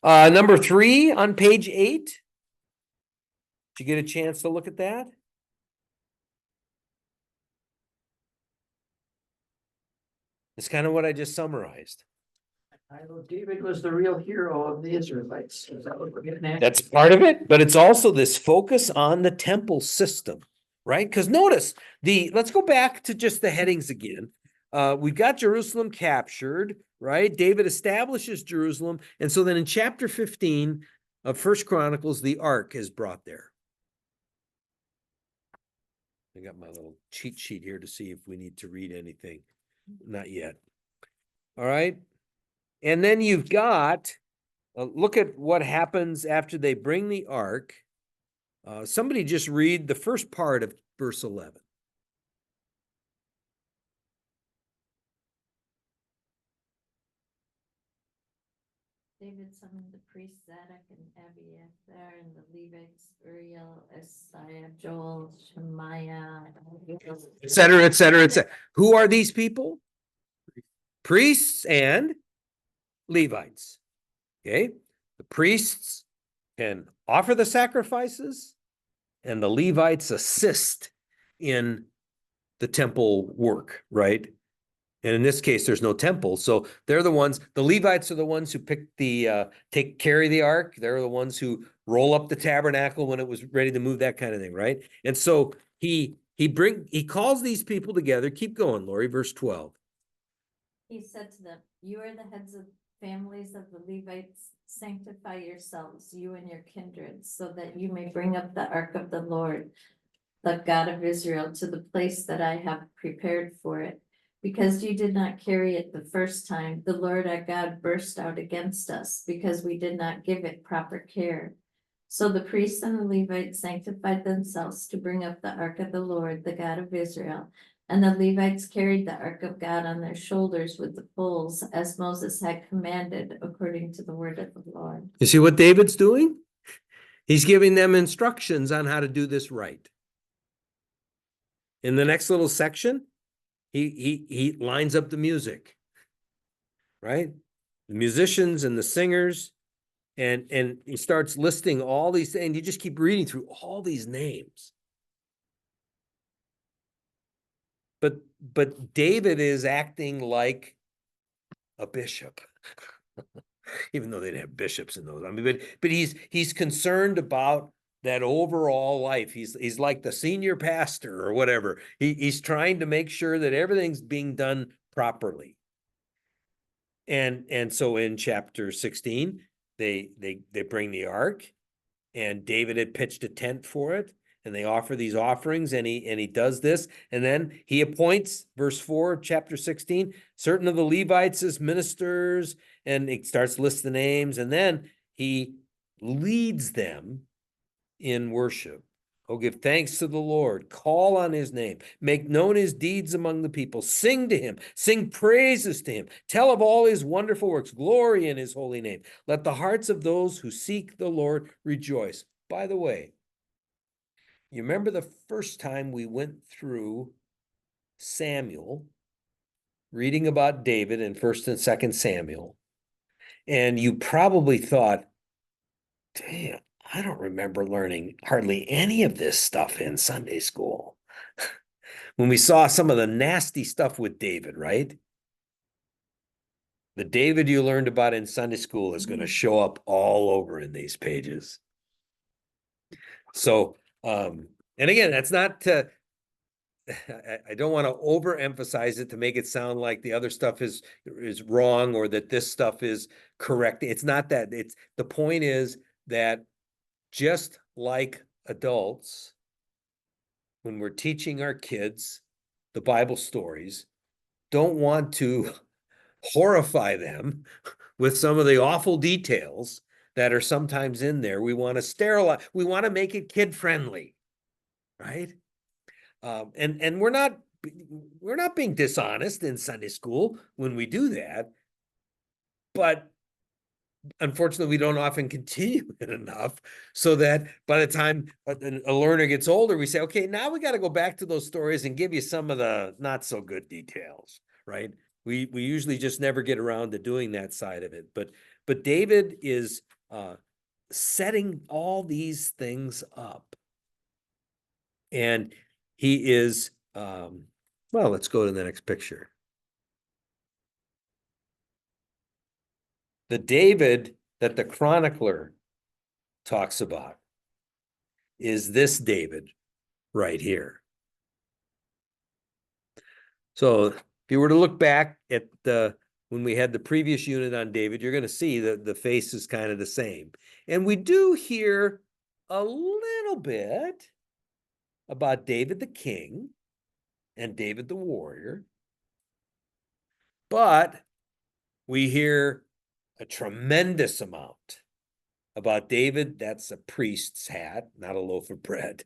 A: Number 3 on page 8. Did you get a chance to look at that? It's kind of what I just summarized.
B: I know David was the real hero of the Israelites. Is that what we're getting at?
A: That's part of it, but it's also this focus on the temple system, right? Because notice let's go back to just the headings again. We've got Jerusalem captured, right? David establishes Jerusalem. And so then in chapter 15 of First Chronicles, the ark is brought there. I got my little cheat sheet here to see if we need to read anything. Not yet. All right. And then you've got, look at what happens after they bring the ark. Somebody just read the first part of verse 11.
G: David summoned the priests Zadok and Abiathar and the Levites, Uriel, Asaiah, Joel, Shemaiah,
A: Et cetera, et cetera, et cetera. Who are these people? Priests and Levites. Okay. The priests can offer the sacrifices and the Levites assist in the temple work, right? And in this case, there's no temple. So they're the ones, the Levites are the ones who pick carry the ark. They're the ones who roll up the tabernacle when it was ready to move, that kind of thing, right? And so he calls these people together. Keep going, Lori, verse 12.
G: He said to them, "You are the heads of families of the Levites. Sanctify yourselves, you and your kindred, so that you may bring up the ark of the Lord, the God of Israel, to the place that I have prepared for it. Because you did not carry it the first time, the Lord our God burst out against us, because we did not give it proper care. So the priests and the Levites sanctified themselves to bring up the ark of the Lord, the God of Israel. And the Levites carried the ark of God on their shoulders with the poles, as Moses had commanded, according to the word of the Lord."
A: You see what David's doing? He's giving them instructions on how to do this right. In the next little section, he lines up the music, right? The musicians and the singers, And he starts listing all these things. You just keep reading through all these names. But David is acting like a bishop. Even though they didn't have bishops in those. I mean, but he's concerned about that overall life. He's like the senior pastor or whatever. He's trying to make sure that everything's being done properly. And so in chapter 16, they bring the ark, and David had pitched a tent for it, and they offer these offerings, and he does this, and then he appoints, verse 4, chapter 16, certain of the Levites as ministers, and it starts listing the names, and then he leads them in worship. Oh, give thanks to the Lord, call on his name, make known his deeds among the people, sing to him, sing praises to him, tell of all his wonderful works, glory in his holy name. Let the hearts of those who seek the Lord rejoice. By the way, you remember the first time we went through Samuel, reading about David in 1st and 2nd Samuel, and you probably thought, damn, I don't remember learning hardly any of this stuff in Sunday school. When we saw some of the nasty stuff with David, right? The David you learned about in Sunday school is going to show up all over in these pages. So, and again, that's not to, I don't want to overemphasize it to make it sound like the other stuff is wrong or that this stuff is correct. It's not that. It's the point is that just like adults, when we're teaching our kids the Bible stories, don't want to horrify them with some of the awful details that are sometimes in there. We want to sterilize, we want to make it kid friendly, right? And we're not being dishonest in Sunday school when we do that, but unfortunately, we don't often continue it enough so that by the time a learner gets older, we say, okay, now we got to go back to those stories and give you some of the not so good details, right? We usually just never get around to doing that side of it. But David is setting all these things up. And he is, well, let's go to the next picture. The David that the chronicler talks about is this David right here. So if you were to look back at when we had the previous unit on David, you're going to see that the face is kind of the same. And we do hear a little bit about David the king and David the warrior, but we hear a tremendous amount about David, that's a priest's hat, not a loaf of bread,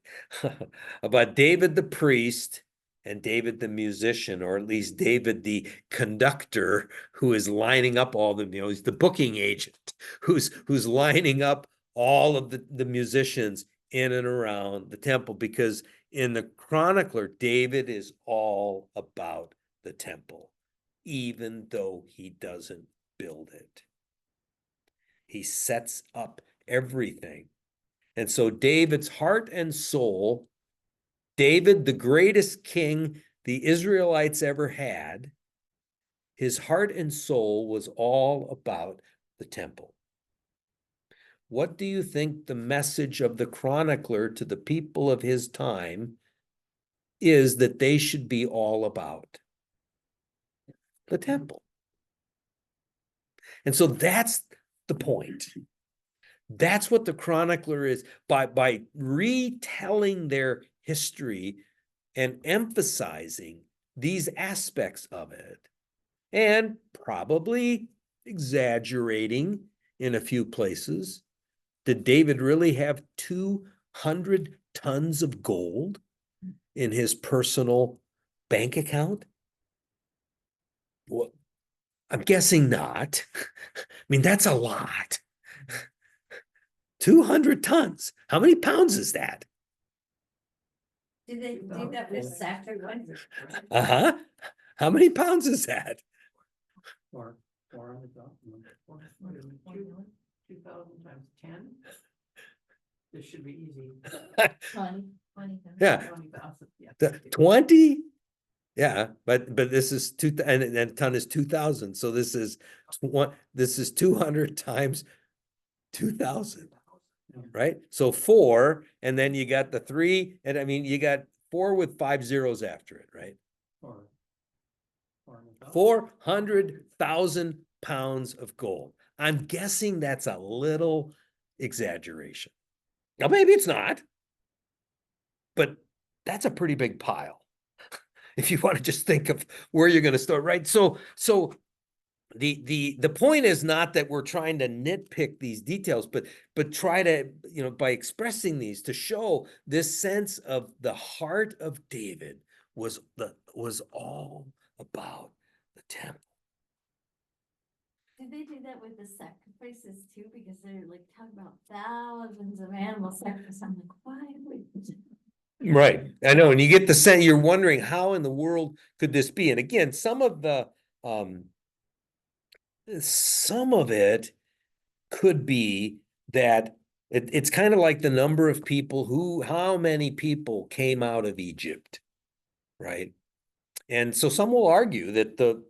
A: about David the priest and David the musician, or at least David the conductor who is lining up all the, he's the booking agent who's lining up all of the musicians in and around the temple, because in the chronicler, David is all about the temple, even though he doesn't build it. He sets up everything. And so David's heart and soul, David, the greatest king the Israelites ever had, his heart and soul was all about the temple. What do you think the message of the chronicler to the people of his time is that they should be all about? The temple. And so that's the point. That's what the chronicler is, by retelling their history and emphasizing these aspects of it, and probably exaggerating in a few places. Did David really have 200 tons of gold in his personal bank account? Well, I'm guessing not. I mean, that's a lot. 200 tons. How many pounds is that?
G: Did they do that with sacrifice?
A: Uh-huh. How many pounds is that?
B: 2,000 times 10. This should be easy.
G: 20.
C: 20,000.
A: Yeah.
B: 20,000, yeah.
A: 20? Yeah, but this is and a ton is 2,000, so this is this is 200 times 2,000. Right? So 4, and then you got the 3, and I mean, you got 4 with 5 zeros after it, right? 400,000 pounds of gold. I'm guessing that's a little exaggeration. Now, maybe it's not, but that's a pretty big pile. If you want to just think of where you're going to start, right? So the point is not that we're trying to nitpick these details, but try to, you know, by expressing these to show this sense of the heart of David was all about the temple.
G: Did they do that with the sacrifices too? Because they're like talking about thousands of animal sacrifices. I'm like, why would?
A: Right. I know. And you get the sense, you're wondering how in the world could this be? And again, some of it could be that it's kind of like the number of people how many people came out of Egypt, right? And so some will argue that the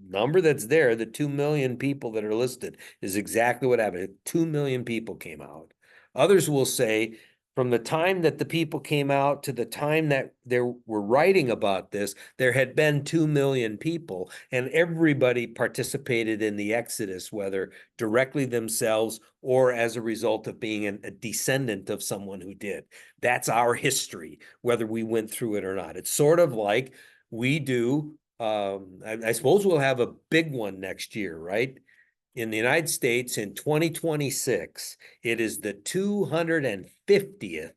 A: number that's there, the 2 million people that are listed, is exactly what happened. 2 million people came out. Others will say from the time that the people came out to the time that they were writing about this, there had been 2 million people, and everybody participated in the Exodus, whether directly themselves or as a result of being a descendant of someone who did. That's our history, whether we went through it or not. It's sort of like we do, I suppose we'll have a big one next year, right? In the United States in 2026, it is the 250th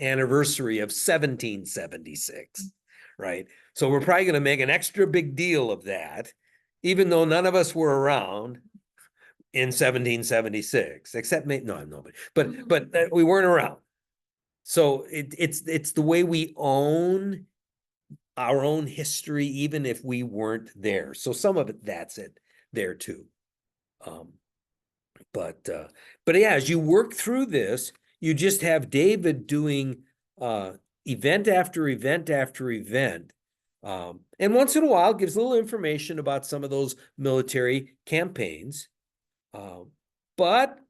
A: anniversary of 1776, right? So we're probably going to make an extra big deal of that, even though none of us were around in 1776, except maybe, no, nobody, but we weren't around. So it's the way we own our own history, even if we weren't there. So some of it, that's it there too. But yeah, as you work through this, you just have David doing event after event after event. And once in a while gives a little information about some of those military campaigns. But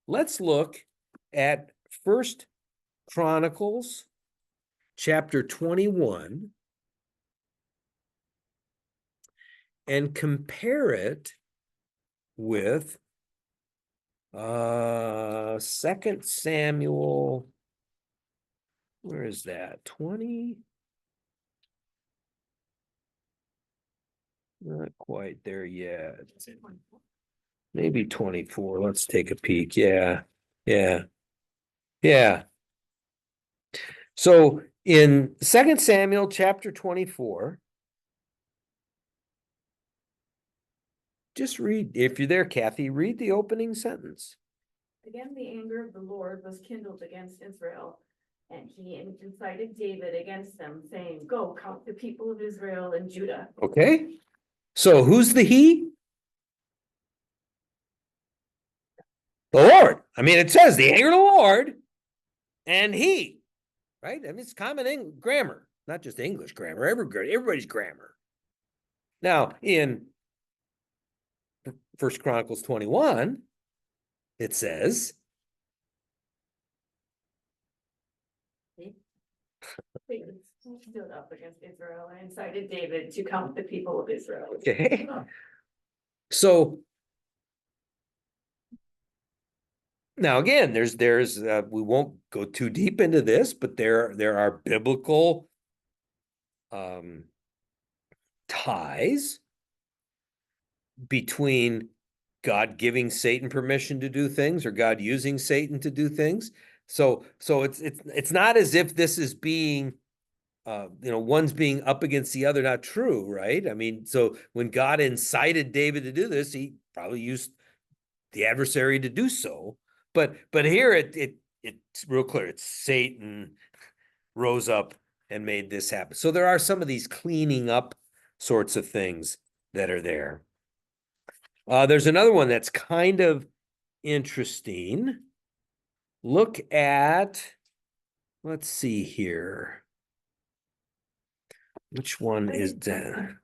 A: let's look at First Chronicles chapter 21 and compare it with 2 Samuel. Where is that? 20? Not quite there yet. Maybe 24. Let's take a peek. Yeah. So in 2 Samuel chapter 24, just read, if you're there, Kathy, read the opening sentence.
H: Again, the anger of the Lord was kindled against Israel, and he incited David against them, saying, "Go, count the people of Israel and Judah."
A: Okay. So who's the he? The Lord. I mean, it says the anger of the Lord and he, right? I mean, it's common grammar, not just English grammar, everybody's grammar. Now, in 1 Chronicles 21, it says,
H: David stood up against Israel and incited David to count the people of Israel.
A: okay. So now again, there's we won't go too deep into this, but there are biblical ties between God giving Satan permission to do things or God using Satan to do things. So it's not as if this is being one's being up against the other, not true, right? I mean, so when God incited David to do this, he probably used the adversary to do so. But here it's real clear. It's Satan rose up and made this happen. So there are some of these cleaning up sorts of things that are there. There's another one that's kind of interesting. Look at, let's see here. Which one is that?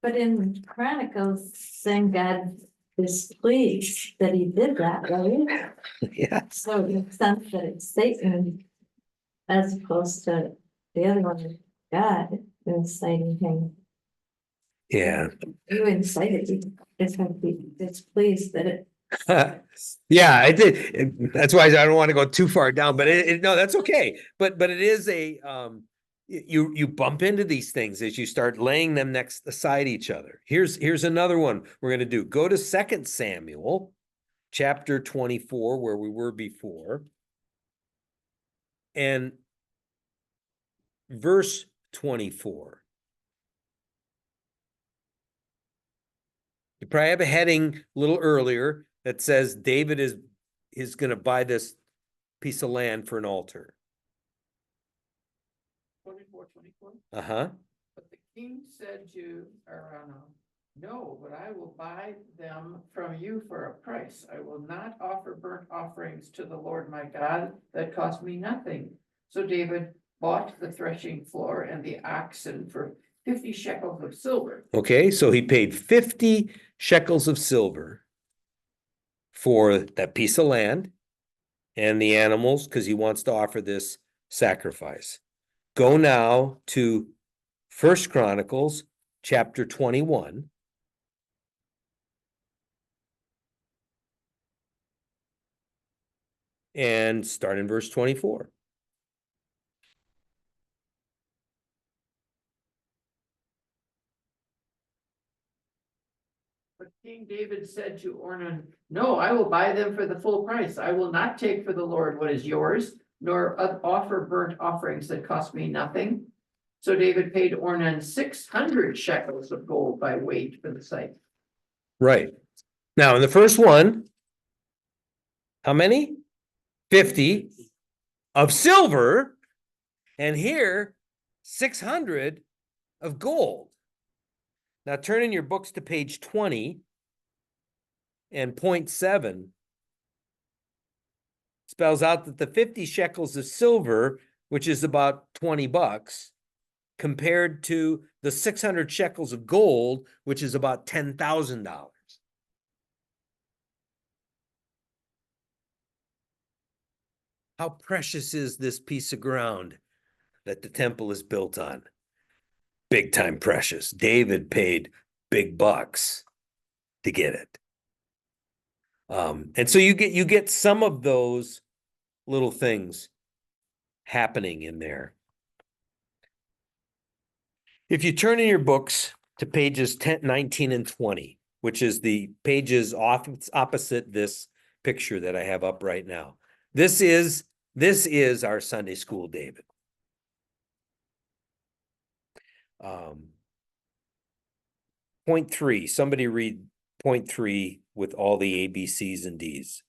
G: But in Chronicles, saying God is pleased that he did that, right?
A: Yes.
G: So it makes sense that it's Satan as opposed to the other one, God inciting him.
A: Yeah.
G: You incited, it's gonna be, it's pleased that it.
A: Yeah, I did. That's why I don't want to go too far down, but no, that's okay. But it is you bump into these things as you start laying them next beside each other. Here's another one we're going to do. Go to 2 Samuel chapter 24, where we were before, and verse 24. You probably have a heading a little earlier that says David is going to buy this piece of land for an altar.
B: 24.
A: Uh-huh.
B: But the king said to Araunah, no, but I will buy them from you for a price. I will not offer burnt offerings to the Lord my God that cost me nothing. So David bought the threshing floor and the oxen for 50 shekels of silver.
A: Okay, so he paid 50 shekels of silver for that piece of land and the animals because he wants to offer this sacrifice. Go now to 1 Chronicles chapter 21. And start in verse 24.
B: But King David said to Ornan, no, I will buy them for the full price. I will not take for the Lord what is yours, nor offer burnt offerings that cost me nothing. So David paid Ornan 600 shekels of gold by weight for the site.
A: Right. Now, in the first one, how many? 50 of silver. And here, 600 of gold. Now turn in your books to page 20 and point 7 spells out that the 50 shekels of silver, which is about 20 bucks, compared to the 600 shekels of gold, which is about $10,000. How precious is this piece of ground that the temple is built on? Big time precious. David paid big bucks to get it. And so you get some of those little things happening in there. If you turn in your books to pages 10, 19, and 20, which is the pages opposite this picture that I have up right now. This is our Sunday school David. Point 3, somebody read point 3 with all the A, B, C's, and D's.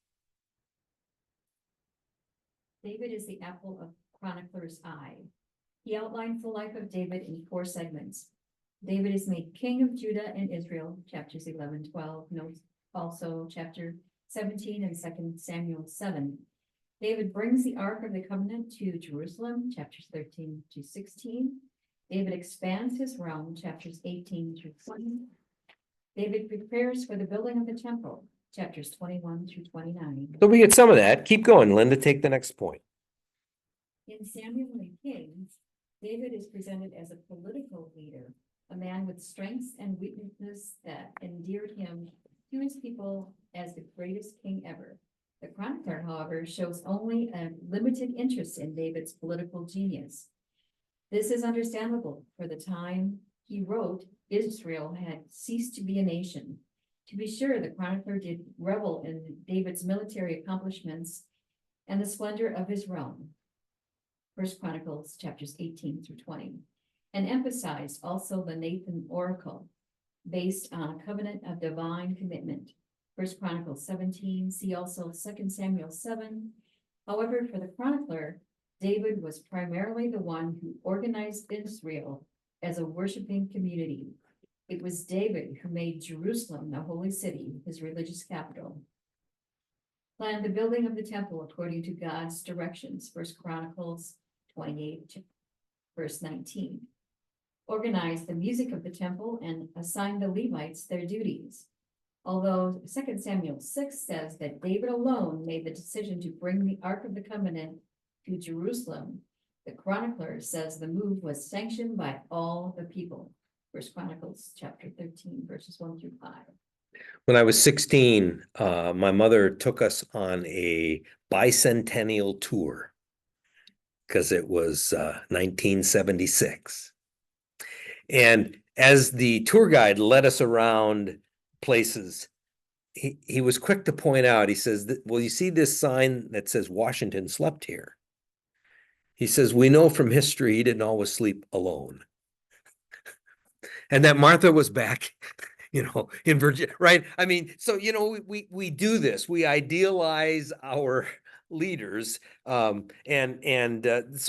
C: David is the apple of chronicler's eye. He outlines the life of David in 4 segments. David is made king of Judah and Israel, chapters 11, 12, notes also chapter 17 and 2 Samuel 7. David brings the Ark of the Covenant to Jerusalem, chapters 13 to 16. David expands his realm, chapters 18 through 20. David prepares for the building of the temple, chapters 21 through 29.
A: So we get some of that. Keep going, Linda. Take the next point.
C: In Samuel and Kings, David is presented as a political leader, a man with strengths and weaknesses that endeared him to his people as the greatest king ever. The chronicler, however, shows only a limited interest in David's political genius. This is understandable. For the time he wrote, Israel had ceased to be a nation. To be sure, the chronicler did revel in David's military accomplishments and the splendor of his realm. 1 Chronicles chapters 18 through 20, and emphasized also the Nathan oracle based on a covenant of divine commitment. 1 Chronicles 17, see also 2 Samuel 7. However, for the chronicler, David was primarily the one who organized Israel as a worshiping community. It was David who made Jerusalem, the holy city, his religious capital. planned the building of the temple according to God's directions, First Chronicles 28, verse 19. Organized the music of the temple and assigned the Levites their duties. Although 2 Samuel 6 says that David alone made the decision to bring the Ark of the Covenant to Jerusalem, the chronicler says the move was sanctioned by all the people. First Chronicles chapter 13, verses 1 through 5.
A: When I was 16, my mother took us on a bicentennial tour because it was 1976. And as the tour guide led us around places, he was quick to point out, he says, well, you see this sign that says Washington slept here. He says, we know from history he didn't always sleep alone. And that Martha was back, in Virginia, right? I mean, so, we do this, we idealize our leaders. So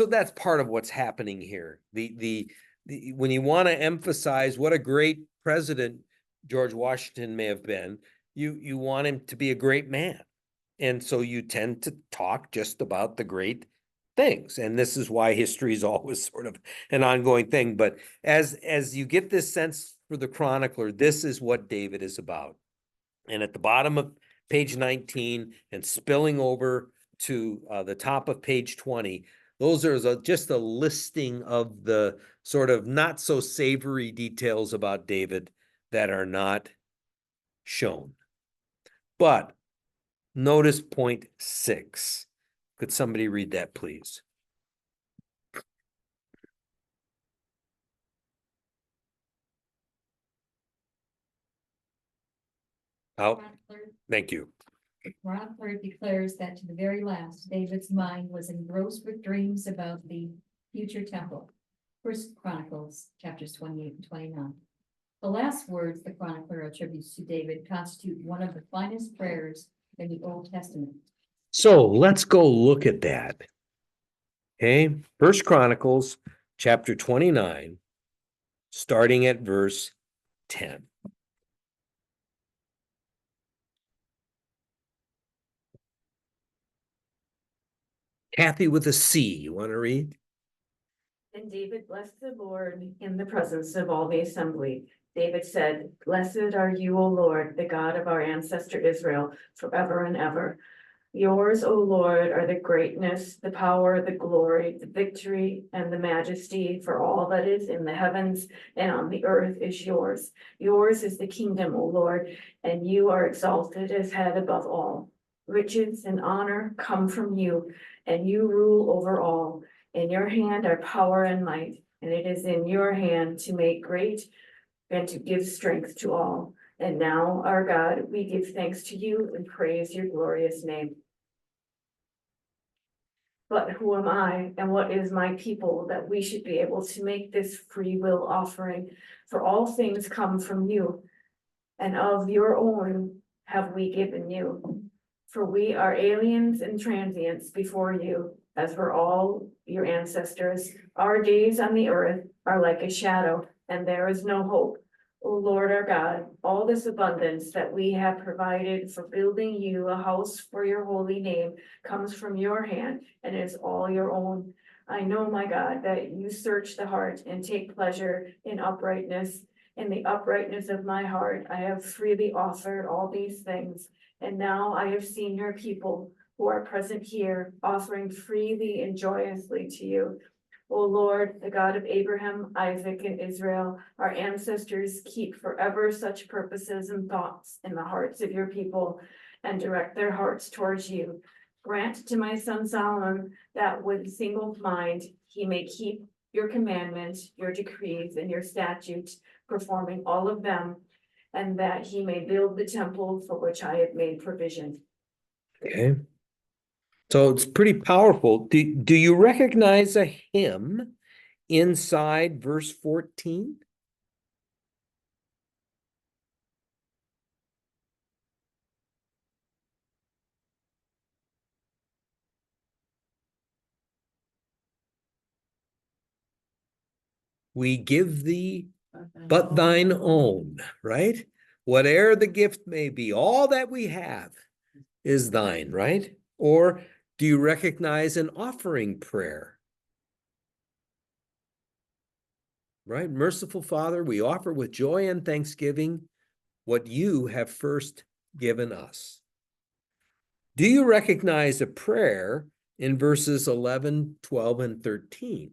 A: that's part of what's happening here. When you want to emphasize what a great president George Washington may have been, you want him to be a great man. And so you tend to talk just about the great things. And this is why history is always sort of an ongoing thing. But as you get this sense for the chronicler, this is what David is about. And at the bottom of page 19 and spilling over to the top of page 20, those are just a listing of the sort of not so savory details about David that are not shown. But notice point 6. Could somebody read that, please? Out. Thank you.
C: Chronicler declares that to the very last, David's mind was engrossed with dreams about the future temple. First Chronicles chapters 28 and 29. The last words the chronicler attributes to David constitute one of the finest prayers in the Old Testament.
A: So let's go look at that. Okay, First Chronicles chapter 29, starting at verse 10. Kathy with a C, you want to read?
H: And David blessed the Lord in the presence of all the assembly. David said, "Blessed are you, O Lord, the God of our ancestor Israel, forever and ever. Yours, O Lord, are the greatness, the power, the glory, the victory, and the majesty, for all that is in the heavens and on the earth is yours. Yours is the kingdom, O Lord, and you are exalted as head above all. Riches and honor come from you, and you rule over all. In your hand are power and might, and it is in your hand to make great and to give strength to all. And now, our God, we give thanks to you and praise your glorious name. But who am I and what is my people that we should be able to make this free will offering? For all things come from you, and of your own have we given you. For we are aliens and transients before you, as were all your ancestors. Our days on the earth are like a shadow, and there is no hope. O Lord our God, all this abundance that we have provided for building you a house for your holy name comes from your hand and is all your own. I know, my God, that you search the heart and take pleasure in uprightness. In the uprightness of my heart, I have freely offered all these things. And now I have seen your people who are present here, offering freely and joyously to you. O Lord, the God of Abraham, Isaac, and Israel, our ancestors keep forever such purposes and thoughts in the hearts of your people and direct their hearts towards you. Grant to my son Solomon that with single mind he may keep your commandments, your decrees, and your statutes, performing all of them, and that he may build the temple for which I have made provision.
A: Okay. So it's pretty powerful. Do you recognize a hymn inside verse 14? We give thee but thine own, right? Whate'er the gift may be, all that we have, is thine, right? Or do you recognize an offering prayer? Right? Merciful Father, we offer with joy and thanksgiving what you have first given us. Do you recognize a prayer in verses 11, 12, and 13?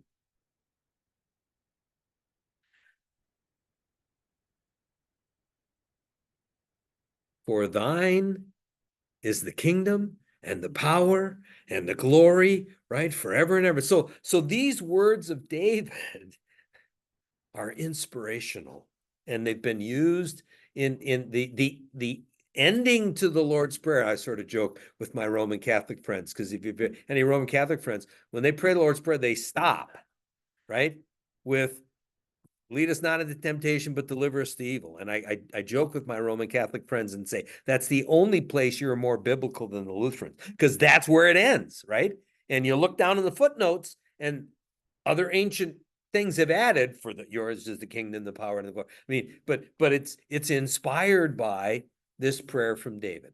A: For thine is the kingdom and the power and the glory, right? Forever and ever. So these words of David are inspirational, and they've been used in the ending to the Lord's Prayer. I sort of joke with my Roman Catholic friends, because if you've any Roman Catholic friends, when they pray the Lord's Prayer, they stop, right? With lead us not into temptation, but deliver us to evil. And I joke with my Roman Catholic friends and say, that's the only place you're more biblical than the Lutherans, because that's where it ends, right? And you look down in the footnotes, and other ancient things have added for yours is the kingdom, the power, and the glory. I mean, but it's inspired by this prayer from David.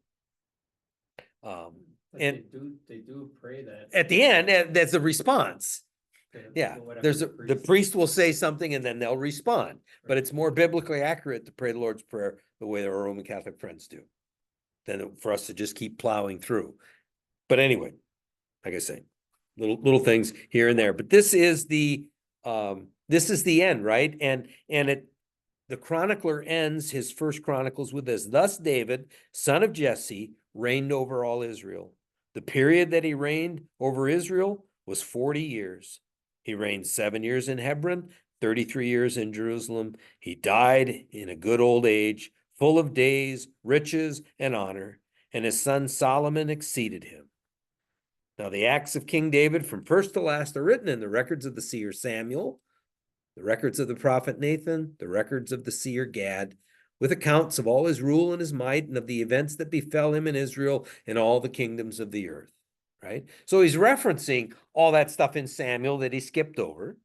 E: But
A: And
E: they do pray that.
A: at the end, that's a response.
E: to
A: Yeah,
E: whatever
A: the priest will say something and then they'll respond, but it's more biblically accurate to pray the Lord's Prayer the way our Roman Catholic friends do than for us to just keep plowing through. But anyway, like I say, little things here and there, but this is the end, right? And the chronicler ends his first Chronicles with this: thus David, son of Jesse, reigned over all Israel. The period that he reigned over Israel was 40 years. He reigned 7 years in Hebron, 33 years in Jerusalem. He died in a good old age, full of days, riches, and honor, and his son Solomon succeeded him. Now, the acts of King David from first to last are written in the records of the seer Samuel, the records of the prophet Nathan, the records of the seer Gad, with accounts of all his rule and his might, and of the events that befell him in Israel and all the kingdoms of the earth. Right? So he's referencing all that stuff in Samuel that he skipped over.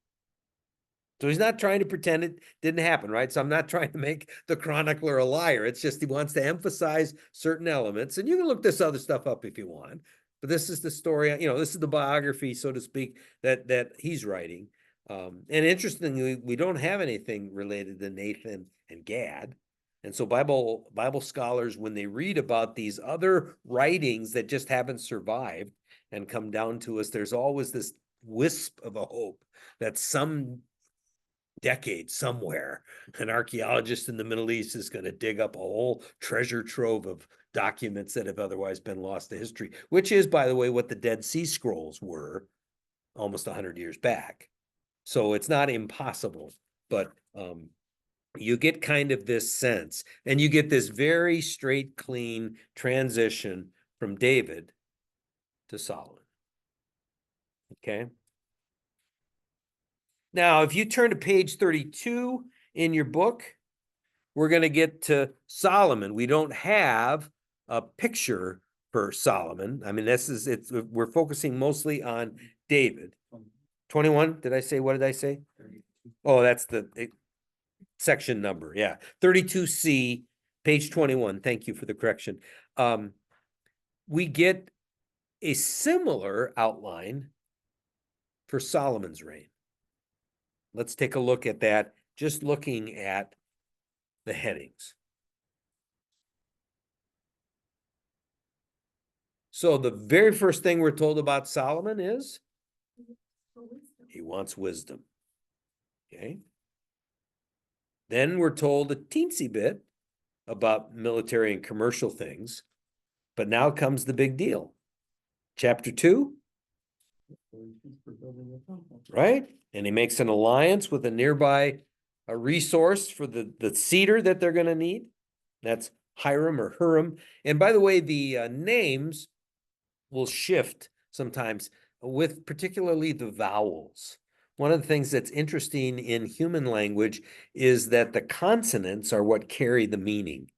A: So he's not trying to pretend it didn't happen, right? So I'm not trying to make the chronicler a liar. It's just he wants to emphasize certain elements. And you can look this other stuff up if you want. But this is the story, this is the biography, so to speak, that he's writing. And interestingly, we don't have anything related to Nathan and Gad. And so Bible scholars, when they read about these other writings that just haven't survived and come down to us, there's always this wisp of a hope that some decade somewhere, an archaeologist in the Middle East is going to dig up a whole treasure trove of documents that have otherwise been lost to history, which is, by the way, what the Dead Sea Scrolls were almost 100 years back. So it's not impossible, but you get kind of this sense, and you get this very straight, clean transition from David to Solomon. Okay. Now, if you turn to page 32 in your book, we're going to get to Solomon. We don't have a picture for Solomon. I mean, we're focusing mostly on David. 21, did I say, what did I say? Oh, that's the section number. Yeah. 32C, page 21. Thank you for the correction. We get a similar outline for Solomon's reign. Let's take a look at that, just looking at the headings. So the very first thing we're told about Solomon is he wants wisdom. Okay. Then we're told a teensy bit about military and commercial things, but now comes the big deal. Chapter 2, right? And he makes an alliance with a nearby resource for the cedar that they're going to need. That's Hiram or Huram. And by the way, the names will shift sometimes with particularly the vowels. One of the things that's interesting in human language is that the consonants are what carry the meaning.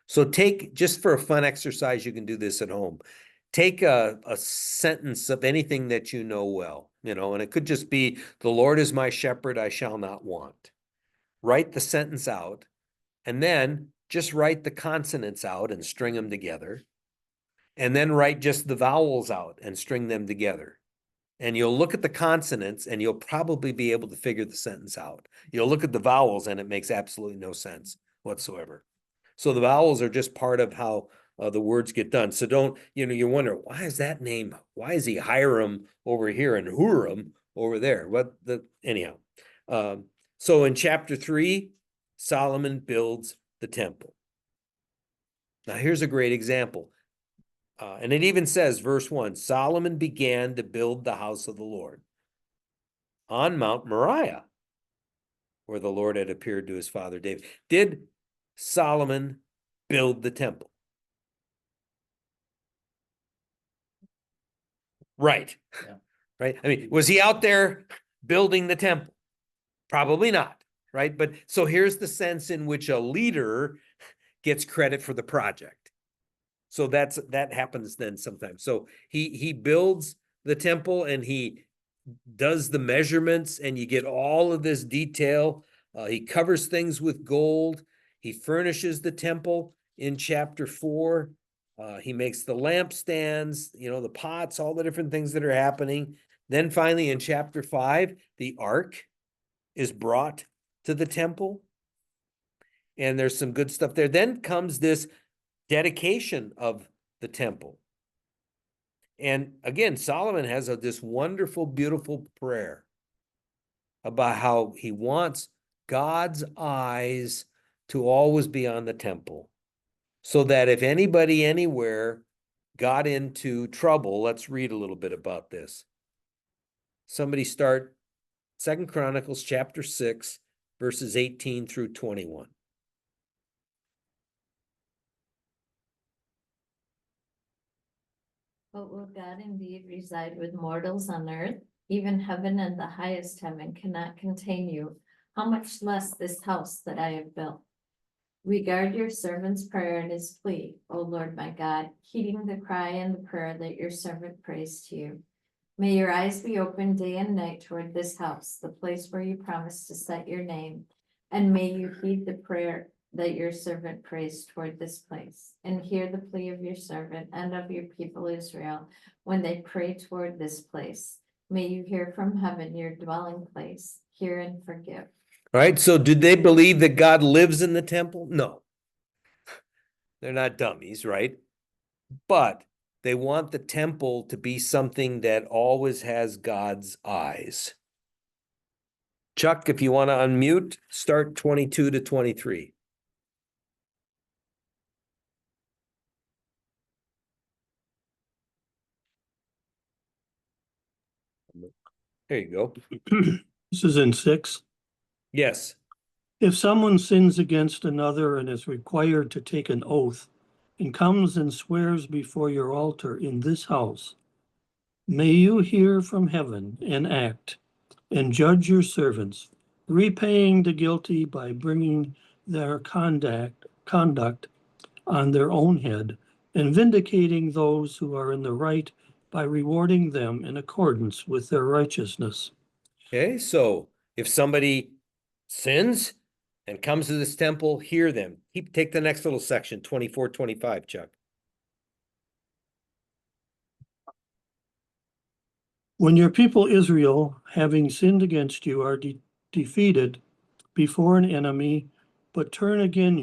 A: So just for a fun exercise, you can do this at home. Take a sentence of anything that you know well, and it could just be, the Lord is my shepherd, I shall not want. Write the sentence out, and then just write the consonants out and string them together. and then write just the vowels out and string them together. And you'll look at the consonants and you'll probably be able to figure the sentence out. You'll look at the vowels and it makes absolutely no sense whatsoever. So the vowels are just part of how the words get done. So don't, you wonder, why is that name? Why is he Hiram over here and Huram over there? Anyhow. So in chapter 3, Solomon builds the temple. Now here's a great example. And it even says, verse 1, Solomon began to build the house of the Lord on Mount Moriah, where the Lord had appeared to his father David. Did Solomon build the temple? Right.
E: Yeah.
A: Right. I mean, was he out there building the temple? Probably not. Right. But so here's the sense in which a leader gets credit for the project. So that happens then sometimes. So he builds the temple and he does the measurements and you get all of this detail. He covers things with gold. He furnishes the temple in chapter 4. He makes the lampstands, the pots, all the different things that are happening. Then finally in chapter 5, the ark is brought to the temple. And there's some good stuff there. Then comes this dedication of the temple. And again, Solomon has this wonderful, beautiful prayer about how he wants God's eyes to always be on the temple, so that if anybody anywhere got into trouble, let's read a little bit about this. Somebody start 2 Chronicles chapter 6, verses 18 through 21.
G: But will God indeed reside with mortals on earth? Even heaven and the highest heaven cannot contain you. How much less this house that I have built? Regard your servant's prayer and his plea, O Lord my God, heeding the cry and the prayer that your servant prays to you. May your eyes be open day and night toward this house, the place where you promised to set your name, and may you heed the prayer that your servant prays toward this place, and hear the plea of your servant and of your people Israel when they pray toward this place. May you hear from heaven, your dwelling place, hear and forgive.
A: All right, so did they believe that God lives in the temple? No. They're not dummies, right? But they want the temple to be something that always has God's eyes. Chuck, if you want to unmute, start 22 to 23. There you go.
F: This is in 6.
A: Yes.
F: If someone sins against another and is required to take an oath and comes and swears before your altar in this house, may you hear from heaven and act and judge your servants, repaying the guilty by bringing their conduct on their own head and vindicating those who are in the right by rewarding them in accordance with their righteousness.
A: Okay, so if somebody sins and comes to this temple, hear them. Take the next little section, 24, 25, Chuck.
F: When your people Israel, having sinned against you, are defeated before an enemy, but turn again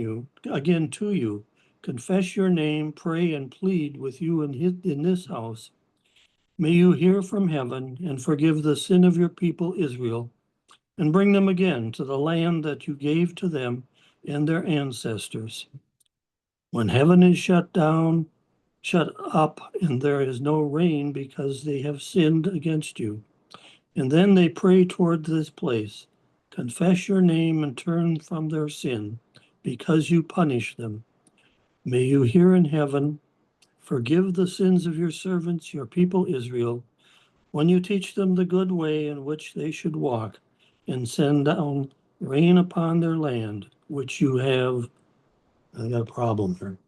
F: to you, confess your name, pray and plead with you in this house, may you hear from heaven and forgive the sin of your people Israel, and bring them again to the land that you gave to them and their ancestors. When heaven is shut up, and there is no rain because they have sinned against you, and then they pray toward this place, confess your name and turn from their sin, because you punish them. May you hear in heaven, forgive the sins of your servants, your people Israel, when you teach them the good way in which they should walk, and send down rain upon their land, which you have. I got a problem here.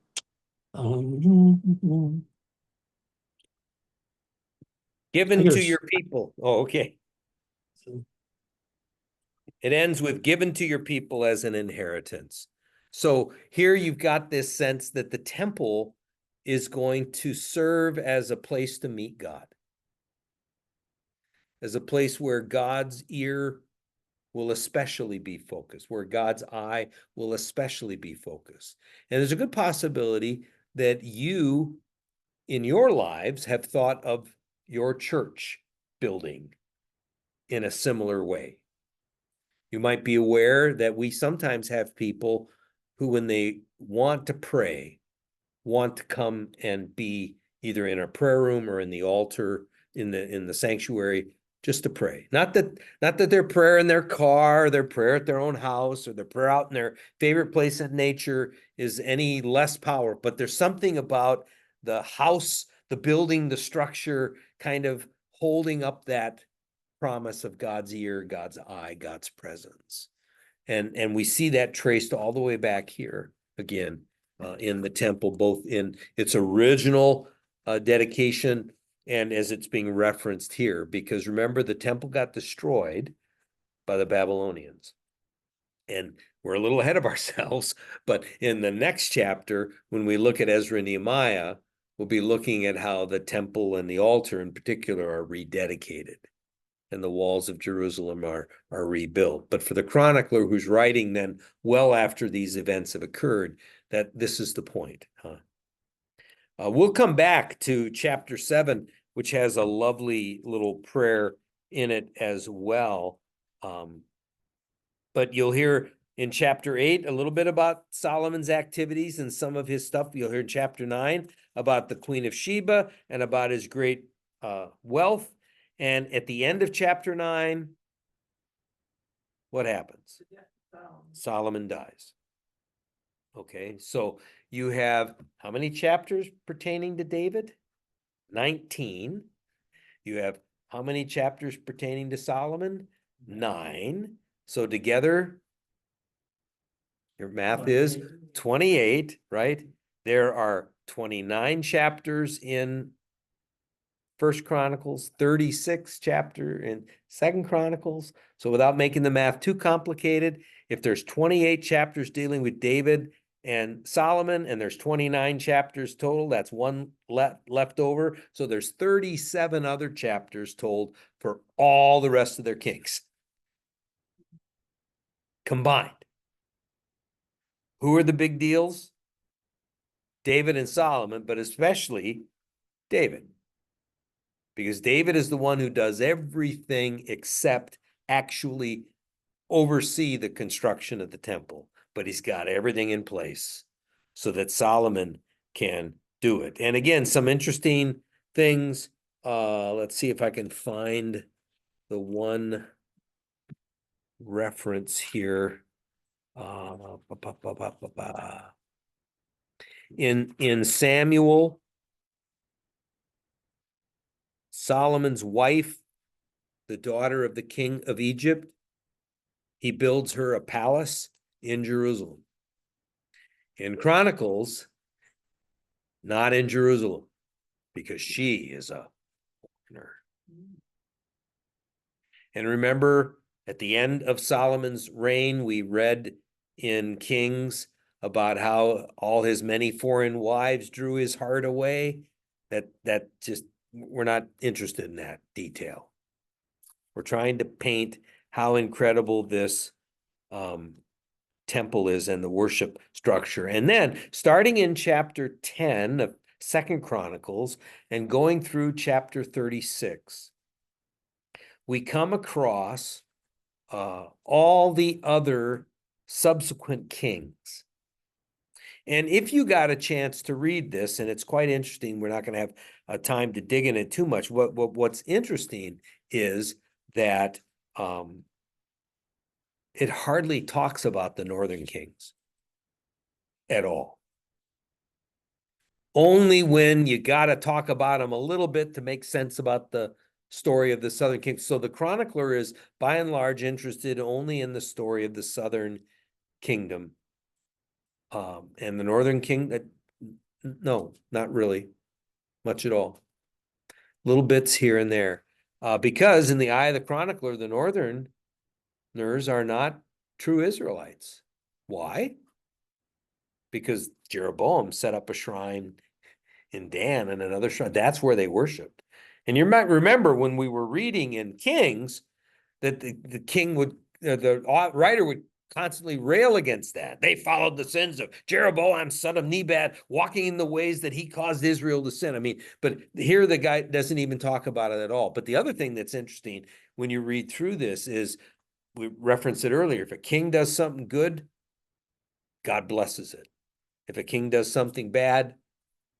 A: Given to your people. Oh, okay. It ends with given to your people as an inheritance. So here you've got this sense that the temple is going to serve as a place to meet God, as a place where God's ear will especially be focused, where God's eye will especially be focused. And there's a good possibility that you, in your lives, have thought of your church building in a similar way. You might be aware that we sometimes have people who, when they want to pray, want to come and be either in a prayer room or in the altar, in the sanctuary, just to pray. Not that their prayer in their car, or their prayer at their own house, or their prayer out in their favorite place in nature is any less power, but there's something about the house, the building, the structure, kind of holding up that promise of God's ear, God's eye, God's presence. And we see that traced all the way back here again in the temple, both in its original dedication and as it's being referenced here. Because remember, the temple got destroyed by the Babylonians. And we're a little ahead of ourselves, but in the next chapter, when we look at Ezra and Nehemiah, we'll be looking at how the temple and the altar in particular are rededicated, and the walls of Jerusalem are rebuilt. But for the chronicler who's writing then well after these events have occurred, that this is the point. We'll come back to chapter 7, which has a lovely little prayer in it as well. But you'll hear in chapter 8 a little bit about Solomon's activities and some of his stuff. You'll hear in chapter 9 about the Queen of Sheba and about his great wealth. And at the end of chapter 9, what happens? Solomon dies. Okay, so you have how many chapters pertaining to David? 19. You have how many chapters pertaining to Solomon? 9. So together, your math is 28, right? There are 29 chapters in First Chronicles, 36 chapter in Second Chronicles. So without making the math too complicated, if there's 28 chapters dealing with David and Solomon, and there's 29 chapters total, that's one left over. So there's 37 other chapters told for all the rest of their kings combined. Who are the big deals? David and Solomon, but especially David. Because David is the one who does everything except actually oversee the construction of the temple. But he's got everything in place so that Solomon can do it. And again, some interesting things. Let's see if I can find the one reference here. In Samuel, Solomon's wife, the daughter of the king of Egypt, he builds her a palace in Jerusalem. In Chronicles, not in Jerusalem, because she is a foreigner. And remember, at the end of Solomon's reign, we read in Kings about how all his many foreign wives drew his heart away. That just, we're not interested in that detail. We're trying to paint how incredible this temple is and the worship structure. And then starting in chapter 10 of Second Chronicles and going through chapter 36, we come across all the other subsequent kings. And if you got a chance to read this, and it's quite interesting, we're not going to have time to dig in it too much. What's interesting is that it hardly talks about the northern kings at all. Only when you got to talk about them a little bit to make sense about the story of the southern kings. So the chronicler is by and large interested only in the story of the southern kingdom. And the northern king, no, not really much at all. Little bits here and there. Because in the eye of the chronicler, the northerners are not true Israelites. Why? Because Jeroboam set up a shrine in Dan and another shrine. That's where they worshiped. And you might remember when we were reading in Kings that the king would, the writer would constantly rail against that. They followed the sins of Jeroboam, son of Nebat, walking in the ways that he caused Israel to sin. I mean, but here the guy doesn't even talk about it at all. But the other thing that's interesting when you read through this is, we referenced it earlier, if a king does something good, God blesses it. If a king does something bad,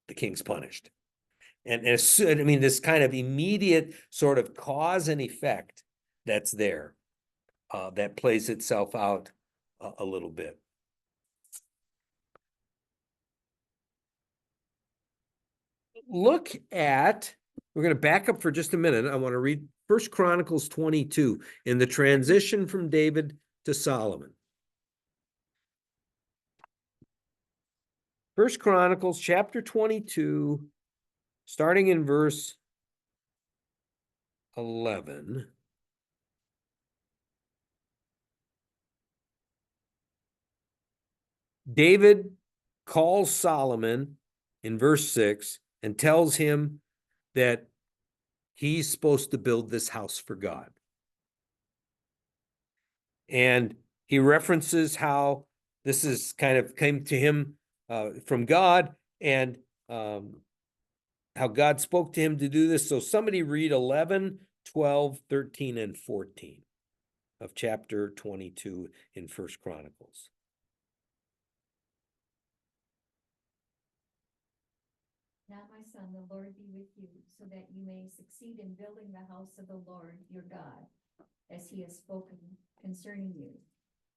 A: the king's punished. And I mean, this kind of immediate sort of cause and effect that's there, that plays itself out a little bit. Look at, we're going to back up for just a minute. I want to read 1 Chronicles 22 in the transition from David to Solomon. 1 Chronicles chapter 22, starting in verse 11. David calls Solomon in verse 6 and tells him that he's supposed to build this house for God. And he references how this is kind of came to him from God, and how God spoke to him to do this. So somebody read 11, 12, 13, and 14 of chapter 22 in 1 Chronicles.
C: Now, my son, the Lord be with you, so that you may succeed in building the house of the Lord your God, as he has spoken concerning you.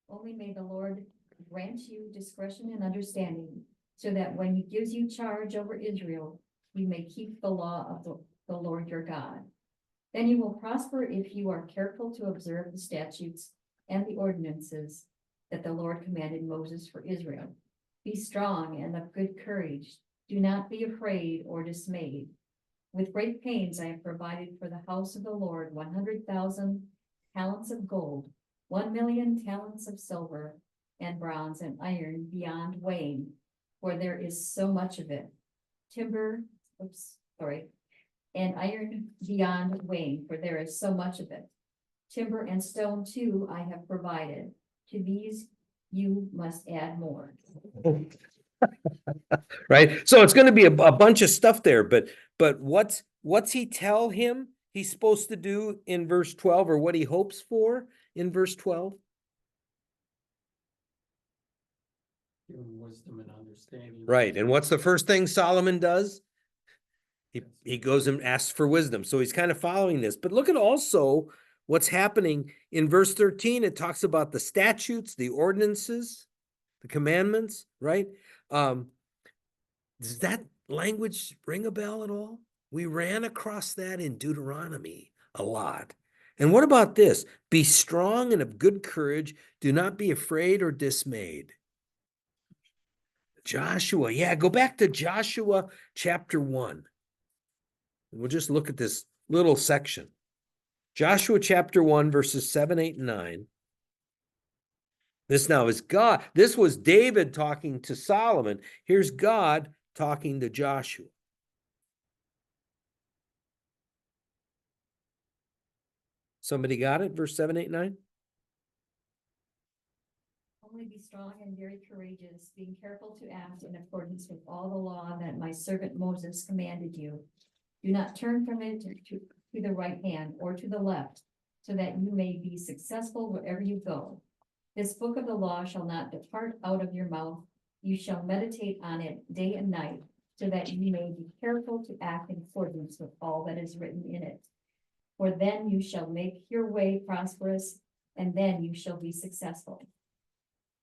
C: Only may the Lord grant you discretion and understanding, so that when he gives you charge over Israel, you may keep the law of the Lord your God. Then you will prosper if you are careful to observe the statutes and the ordinances that the Lord commanded Moses for Israel. Be strong and of good courage. Do not be afraid or dismayed. With great pains I have provided for the house of the Lord 100,000 talents of gold, 1,000,000 talents of silver and bronze and iron beyond weighing, for there is so much of it. And iron beyond weighing, for there is so much of it. Timber and stone too I have provided. To these you must add more.
A: Right? So it's going to be a bunch of stuff there, but what's he tell him he's supposed to do in verse 12, or what he hopes for in verse 12?
E: Give him wisdom and understanding.
A: Right. And what's the first thing Solomon does? He goes and asks for wisdom. So he's kind of following this. But look at also what's happening in verse 13. It talks about the statutes, the ordinances, the commandments, right? Does that language ring a bell at all? We ran across that in Deuteronomy a lot. And what about this? Be strong and of good courage. Do not be afraid or dismayed. Joshua, yeah, go back to Joshua chapter 1. We'll just look at this little section. Joshua chapter 1, verses 7, 8, and 9. This now is God. This was David talking to Solomon. Here's God talking to Joshua. Somebody got it? Verse 7, 8, 9?
C: Only be strong and very courageous, being careful to act in accordance with all the law that my servant Moses commanded you. Do not turn from it to the right hand or to the left, so that you may be successful wherever you go. This book of the law shall not depart out of your mouth. You shall meditate on it day and night, so that you may be careful to act in accordance with all that is written in it. For then you shall make your way prosperous, and then you shall be successful.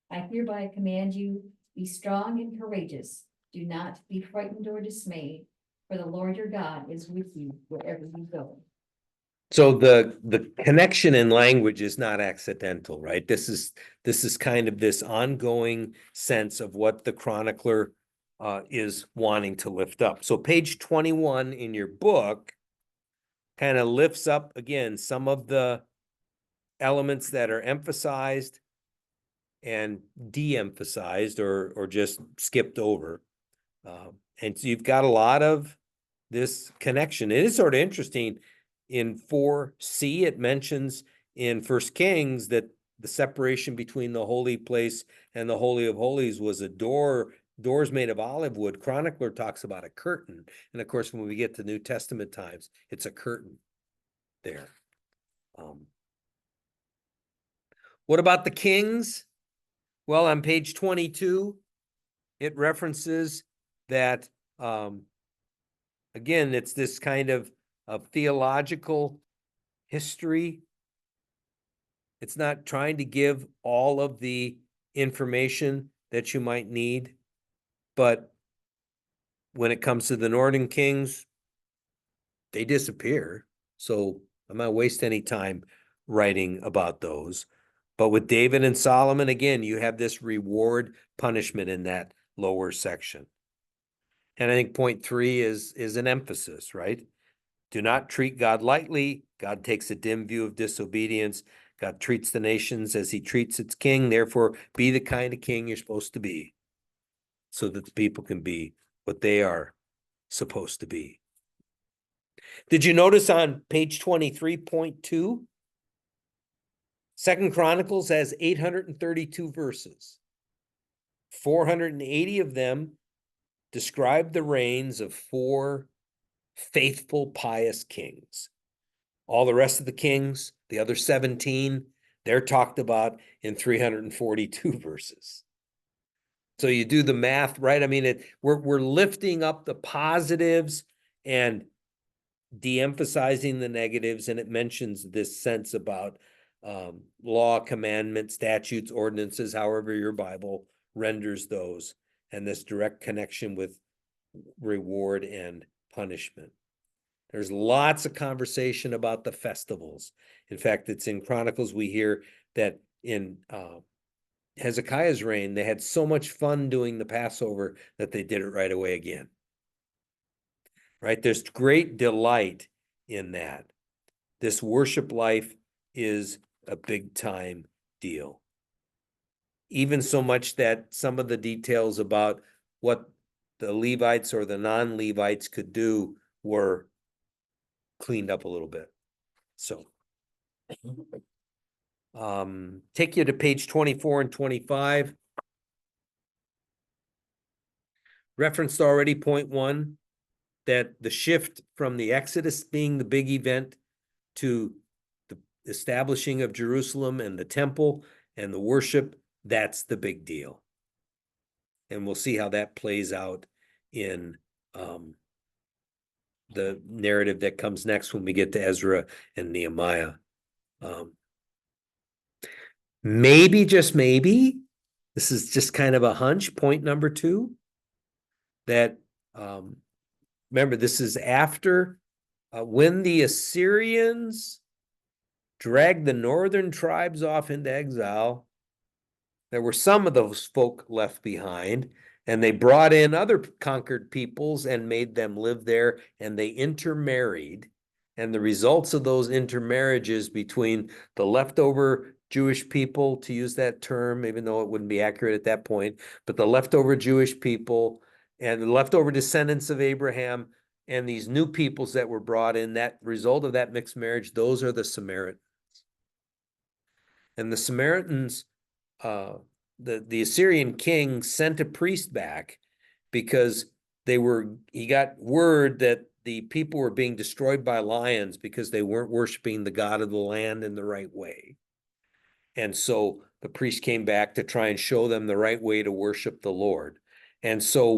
C: I hereby command you, be strong and courageous. Do not be frightened or dismayed, for the Lord your God is with you wherever you go.
A: So the connection in language is not accidental, right? This is kind of this ongoing sense of what the chronicler is wanting to lift up. So page 21 in your book kind of lifts up again some of the elements that are emphasized and de-emphasized or just skipped over. And so you've got a lot of this connection. It is sort of interesting. In 4C, it mentions in First Kings that the separation between the holy place and the Holy of Holies was a doors made of olive wood. Chronicler talks about a curtain. And of course, when we get to New Testament times, it's a curtain there. What about the kings? Well, on page 22, it references that, again, it's this kind of theological history. It's not trying to give all of the information that you might need, but when it comes to the northern kings, they disappear. So I'm not waste any time writing about those. But with David and Solomon, again, you have this reward punishment in that lower section. And I think point 3 is an emphasis, right? Do not treat God lightly. God takes a dim view of disobedience. God treats the nations as he treats its king. Therefore, be the kind of king you're supposed to be, so that the people can be what they are supposed to be. Did you notice on page 23.2? 2 Chronicles has 832 verses. 480 of them describe the reigns of 4 faithful, pious kings. All the rest of the kings, the other 17, they're talked about in 342 verses. So you do the math, right? I mean, we're lifting up the positives and de-emphasizing the negatives, and it mentions this sense about law, commandment, statutes, ordinances, however your Bible renders those, and this direct connection with reward and punishment. There's lots of conversation about the festivals. In fact, it's in Chronicles we hear that in Hezekiah's reign, they had so much fun doing the Passover that they did it right away again. Right? There's great delight in that. This worship life is a big time deal. Even so much that some of the details about what the Levites or the non-Levites could do were cleaned up a little bit. So take you to page 24 and 25. Referenced already, point 1, that the shift from the Exodus being the big event to the establishing of Jerusalem and the temple and the worship, that's the big deal. And we'll see how that plays out in the narrative that comes next when we get to Ezra and Nehemiah. Maybe, just maybe, this is just kind of a hunch, point number 2, that remember, this is after when the Assyrians dragged the northern tribes off into exile. There were some of those folk left behind, and they brought in other conquered peoples and made them live there, and they intermarried. And the results of those intermarriages between the leftover Jewish people, to use that term, even though it wouldn't be accurate at that point, but the leftover Jewish people and the leftover descendants of Abraham and these new peoples that were brought in, that result of that mixed marriage, those are the Samaritans. And the Samaritans, the Assyrian king sent a priest back because he got word that the people were being destroyed by lions because they weren't worshiping the God of the land in the right way. And so the priest came back to try and show them the right way to worship the Lord. And so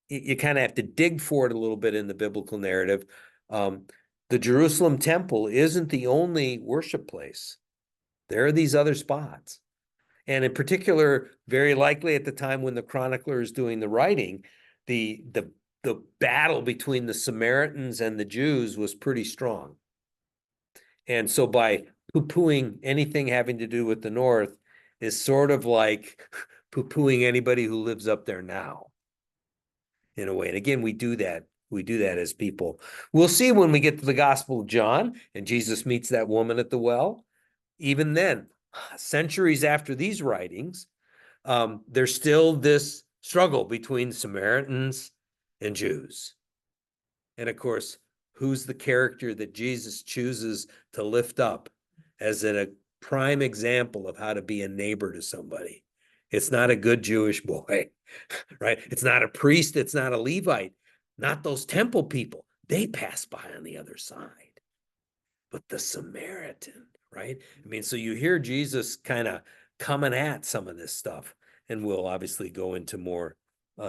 A: you kind of have to dig for it a little bit in the biblical narrative. The Jerusalem temple isn't the only worship place. There are these other spots. And in particular, very likely at the time when the chronicler is doing the writing, the battle between the Samaritans and the Jews was pretty strong. And so by poo-pooing anything having to do with the north is sort of like poo-pooing anybody who lives up there now, in a way. And again, we do that as people. We'll see when we get to the Gospel of John and Jesus meets that woman at the well. Even then, centuries after these writings, there's still this struggle between Samaritans and Jews. And of course, who's the character that Jesus chooses to lift up as a prime example of how to be a neighbor to somebody? It's not a good Jewish boy, right? It's not a priest. It's not a Levite, not those temple people. They pass by on the other side. But the Samaritan, right? I mean, so you hear Jesus kind of coming at some of this stuff, and we'll obviously go into more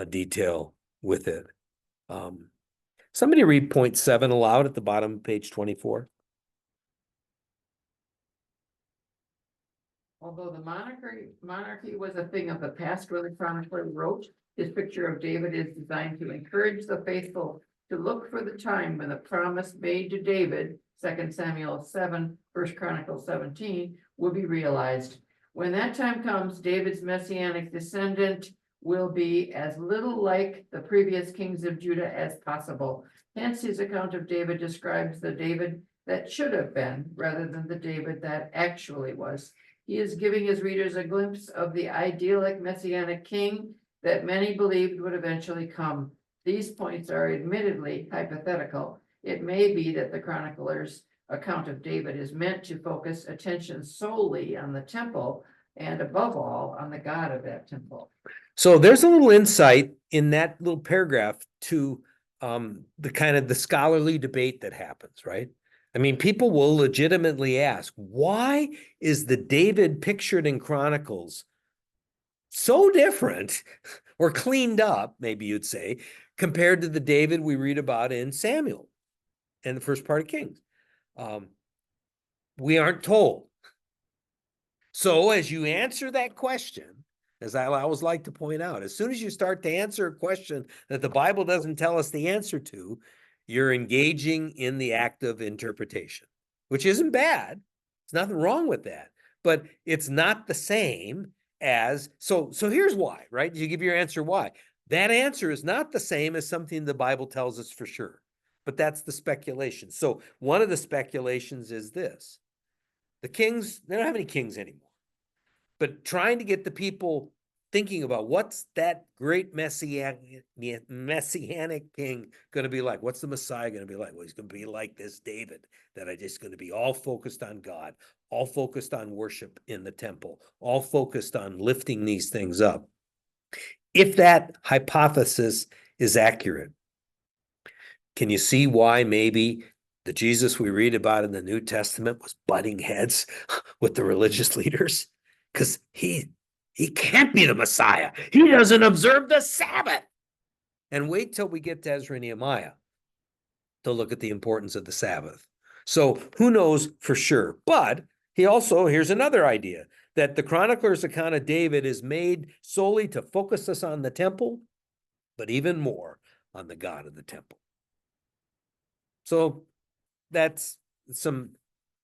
A: detail with it. Somebody read point 7 aloud at the bottom of page 24.
B: Although the monarchy was a thing of the past where the chronicler wrote, his picture of David is designed to encourage the faithful to look for the time when the promise made to David, 2 Samuel 7, 1 Chronicles 17, will be realized. When that time comes, David's messianic descendant will be as little like the previous kings of Judah as possible. Hence, his account of David describes the David that should have been, rather than the David that actually was. He is giving his readers a glimpse of the idyllic messianic king that many believed would eventually come. These points are admittedly hypothetical. It may be that the chronicler's account of David is meant to focus attention solely on the temple and above all on the God of that temple.
A: So there's a little insight in that little paragraph to the kind of the scholarly debate that happens, right? I mean, people will legitimately ask, why is the David pictured in Chronicles so different or cleaned up, maybe you'd say, compared to the David we read about in Samuel and the first part of Kings? We aren't told. So as you answer that question, as I always like to point out, as soon as you start to answer a question that the Bible doesn't tell us the answer to, you're engaging in the act of interpretation, which isn't bad. There's nothing wrong with that, but it's not the same as, so here's why, right? You give your answer why. That answer is not the same as something the Bible tells us for sure, but that's the speculation. So one of the speculations is this: the kings, they don't have any kings anymore, but trying to get the people thinking about what's that great messianic king going to be like? What's the Messiah going to be like? Well, he's going to be like this David that I just going to be all focused on God, all focused on worship in the temple, all focused on lifting these things up. If that hypothesis is accurate, can you see why maybe the Jesus we read about in the New Testament was butting heads with the religious leaders? Because he can't be the Messiah. He doesn't observe the Sabbath. And wait till we get to Ezra and Nehemiah to look at the importance of the Sabbath. So who knows for sure? But here's another idea, that the chronicler's account of David is made solely to focus us on the temple, but even more on the God of the temple. So that's some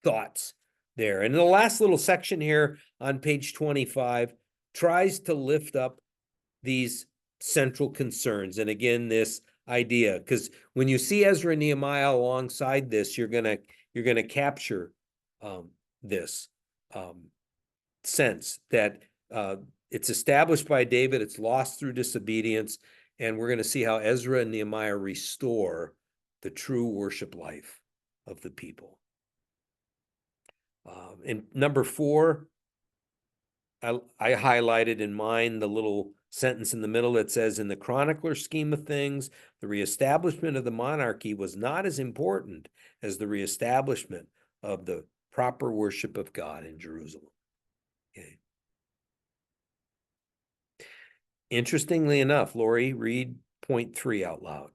A: thoughts there. And the last little section here on page 25 tries to lift up these central concerns. And again, this idea, because when you see Ezra and Nehemiah alongside this, you're gonna capture this sense that it's established by David, it's lost through disobedience, and we're going to see how Ezra and Nehemiah restore the true worship life of the people. In number 4, I highlighted in mine the little sentence in the middle that says, in the chronicler scheme of things, the reestablishment of the monarchy was not as important as the reestablishment of the proper worship of God in Jerusalem. Okay. Interestingly enough, Lori, read point 3 out loud.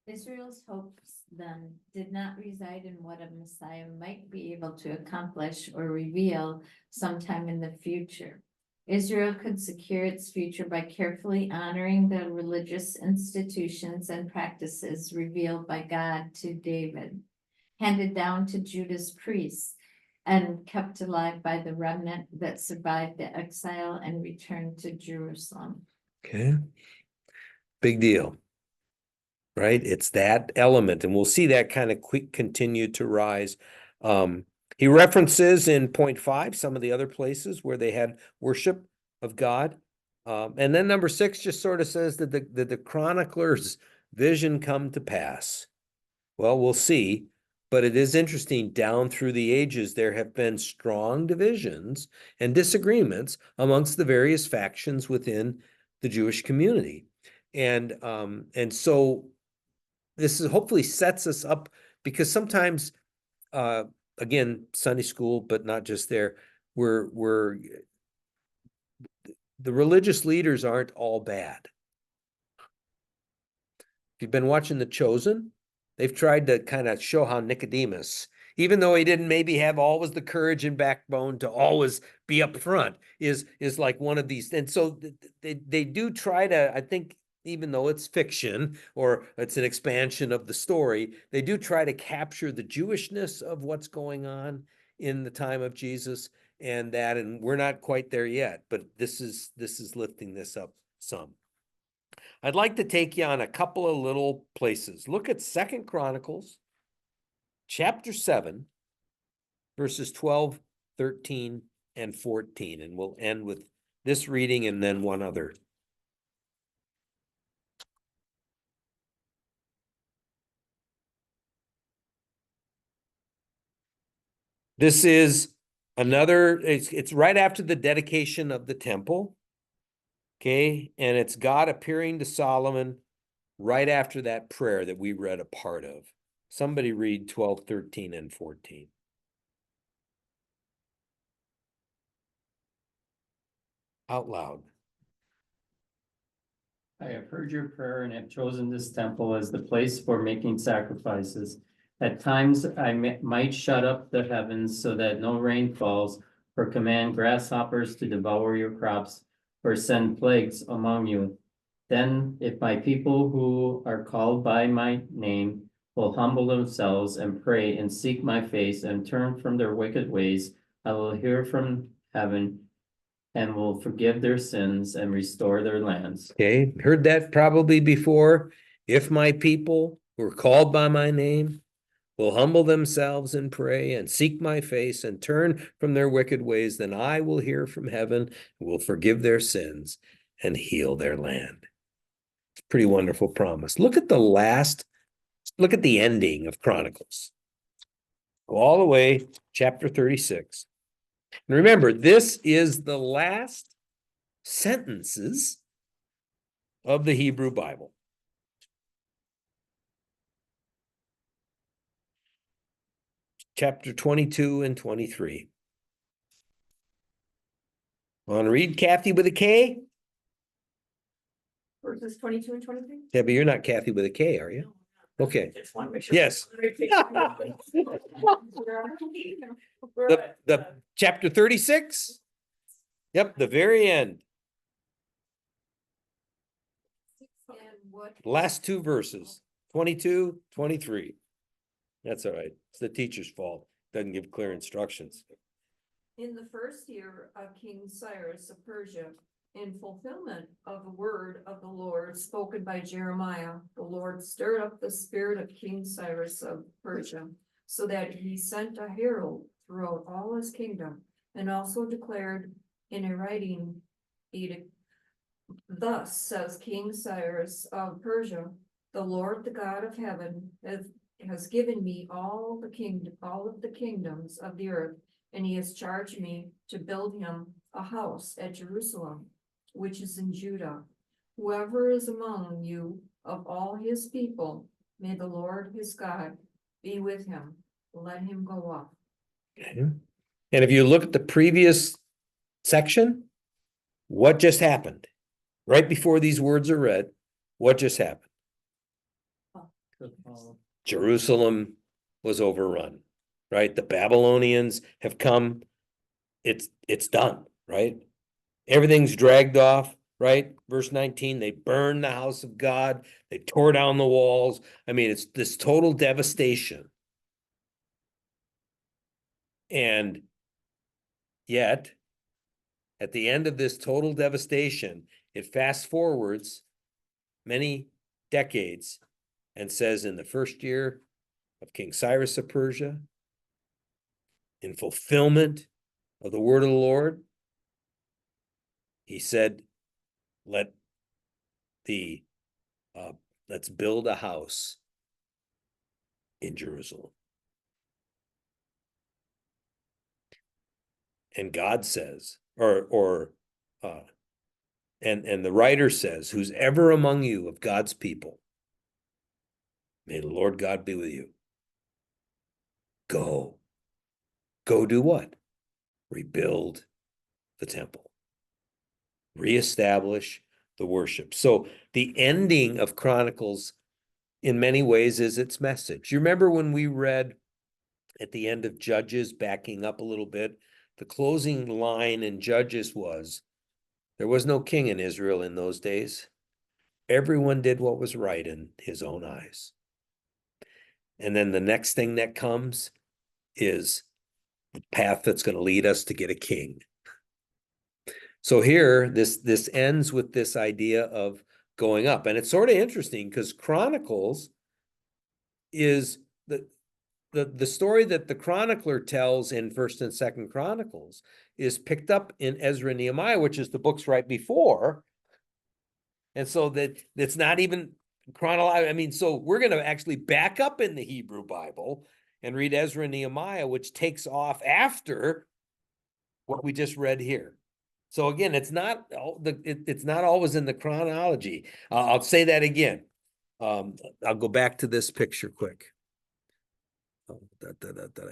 G: Israel's hopes then did not reside in what a Messiah might be able to accomplish or reveal sometime in the future. Israel could secure its future by carefully honoring the religious institutions and practices revealed by God to David, handed down to Judah's priests, and kept alive by the remnant that survived the exile and returned to Jerusalem.
A: Okay. Big deal. Right? It's that element, and we'll see that kind of continue to rise. He references in point 5 some of the other places where they had worship of God. And then number 6 just sort of says that the chronicler's vision come to pass. Well, we'll see, but it is interesting, down through the ages, there have been strong divisions and disagreements amongst the various factions within the Jewish community. And so this is hopefully sets us up, because sometimes, again, Sunday school, but not just there, we're the religious leaders aren't all bad. If you've been watching The Chosen, they've tried to kind of show how Nicodemus, even though he didn't maybe have always the courage and backbone to always be up front, is like one of these. And so they do try to, I think, even though it's fiction or it's an expansion of the story, they do try to capture the Jewishness of what's going on in the time of Jesus, and we're not quite there yet, but this is lifting this up some. I'd like to take you on a couple of little places. Look at 2 Chronicles, chapter 7, verses 12, 13, and 14. And we'll end with this reading and then one other. This is it's right after the dedication of the temple. Okay, and it's God appearing to Solomon right after that prayer that we read a part of. Somebody read 12, 13, and 14. Out loud.
E: I have heard your prayer and have chosen this temple as the place for making sacrifices. At times I might shut up the heavens so that no rain falls, or command grasshoppers to devour your crops, or send plagues among you. Then if my people who are called by my name will humble themselves and pray and seek my face and turn from their wicked ways, I will hear from heaven and will forgive their sins and restore their lands.
A: Okay, heard that probably before. If my people who are called by my name will humble themselves and pray and seek my face and turn from their wicked ways, then I will hear from heaven, will forgive their sins and heal their land. It's a pretty wonderful promise. Look at the ending of Chronicles. Go all the way, chapter 36. And remember, this is the last sentences of the Hebrew Bible. Chapter 22 and 23. Want to read Kathy with a K?
H: Verses 22 and 23?
A: Yeah, but you're not Kathy with a K, are you? Okay.
H: Just want to make sure.
A: Yes. The chapter 36? Yep, the very end.
D: And what?
A: Last 2 verses, 22, 23. That's all right. It's the teacher's fault. Doesn't give clear instructions.
I: In the first year of King Cyrus of Persia, in fulfillment of the word of the Lord spoken by Jeremiah, the Lord stirred up the spirit of King Cyrus of Persia, so that he sent a herald throughout all his kingdom, and also declared in a writing edict, thus says King Cyrus of Persia, the Lord, the God of heaven, has given me all of the kingdoms of the earth, and he has charged me to build him a house at Jerusalem, which is in Judah. Whoever is among you of all his people, may the Lord his God be with him. Let him go up.
A: Okay. And if you look at the previous section, what just happened? Right before these words are read, what just happened? Jerusalem was overrun, right? The Babylonians have come. It's done, right? Everything's dragged off, right? Verse 19, they burned the house of God. They tore down the walls. I mean, it's this total devastation. And yet, at the end of this total devastation, it fast forwards many decades and says, in the first year of King Cyrus of Persia, in fulfillment of the word of the Lord, he said, let the, let's build a house in Jerusalem. And God says, and the writer says, who's ever among you of God's people, may the Lord God be with you. Go do what? Rebuild the temple. Reestablish the worship. So the ending of Chronicles in many ways is its message. You remember when we read at the end of Judges, backing up a little bit, the closing line in Judges was, there was no king in Israel in those days. Everyone did what was right in his own eyes. And then the next thing that comes is the path that's going to lead us to get a king. So here, this ends with this idea of going up. And it's sort of interesting because Chronicles is the story that the chronicler tells in 1st and 2nd Chronicles is picked up in Ezra and Nehemiah, which is the books right before. And so that it's not even chronological. I mean, so we're going to actually back up in the Hebrew Bible and read Ezra and Nehemiah, which takes off after what we just read here. So again, it's not always in the chronology. I'll say that again. I'll go back to this picture quick.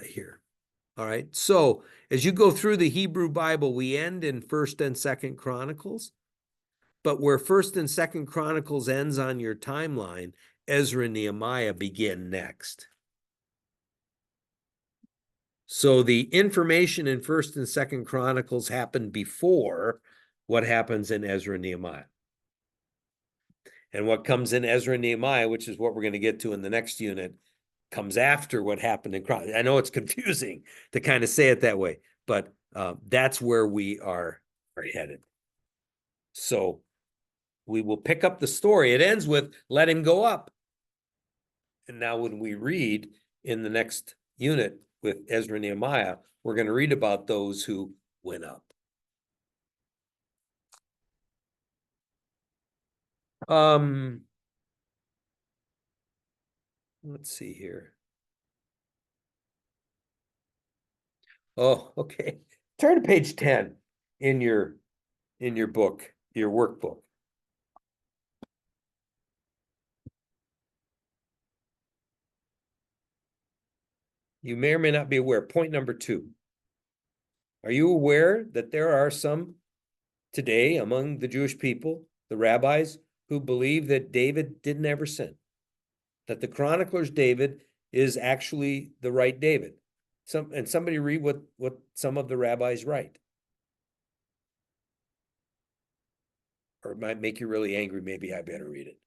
A: Here. All right. So as you go through the Hebrew Bible, we end in 1st and 2nd Chronicles. But where 1st and 2nd Chronicles ends on your timeline, Ezra and Nehemiah begin next. So the information in 1st and 2nd Chronicles happened before what happens in Ezra and Nehemiah. And what comes in Ezra and Nehemiah, which is what we're going to get to in the next unit, comes after what happened in Chronicles. I know it's confusing to kind of say it that way, but that's where we are headed. So we will pick up the story. It ends with, let him go up. And now when we read in the next unit with Ezra and Nehemiah, we're going to read about those who went up. Let's see here. Oh, okay. Turn to page 10 in your book, your workbook. You may or may not be aware. Point number 2. Are you aware that there are some today among the Jewish people, the rabbis, who believe that David didn't ever sin? That the chronicler's David is actually the right David? Somebody read what some of the rabbis write. Or it might make you really angry. Maybe I better read it.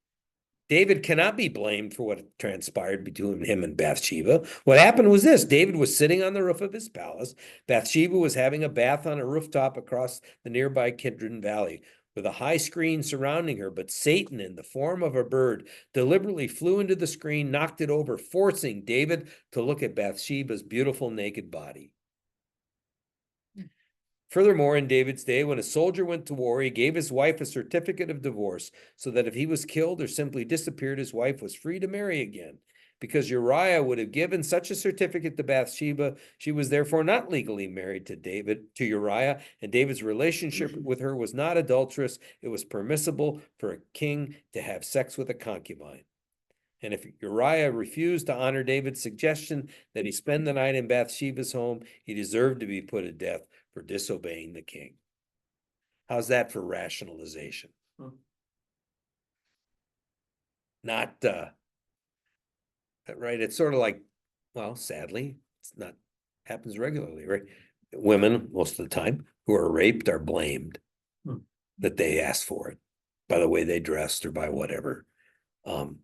A: David cannot be blamed for what transpired between him and Bathsheba. What happened was this: David was sitting on the roof of his palace. Bathsheba was having a bath on a rooftop across the nearby Kidron Valley with a high screen surrounding her. But Satan, in the form of a bird, deliberately flew into the screen, knocked it over, forcing David to look at Bathsheba's beautiful naked body. Furthermore, in David's day, when a soldier went to war, he gave his wife a certificate of divorce so that if he was killed or simply disappeared, his wife was free to marry again. Because Uriah would have given such a certificate to Bathsheba, she was therefore not legally married to Uriah, and David's relationship with her was not adulterous. It was permissible for a king to have sex with a concubine. And if Uriah refused to honor David's suggestion that he spend the night in Bathsheba's home, he deserved to be put to death for disobeying the king. How's that for rationalization? Not right. It's sort of like, well, sadly, it's not happens regularly, right? Women, most of the time, who are raped are blamed that they asked for it by the way they dressed or by whatever. But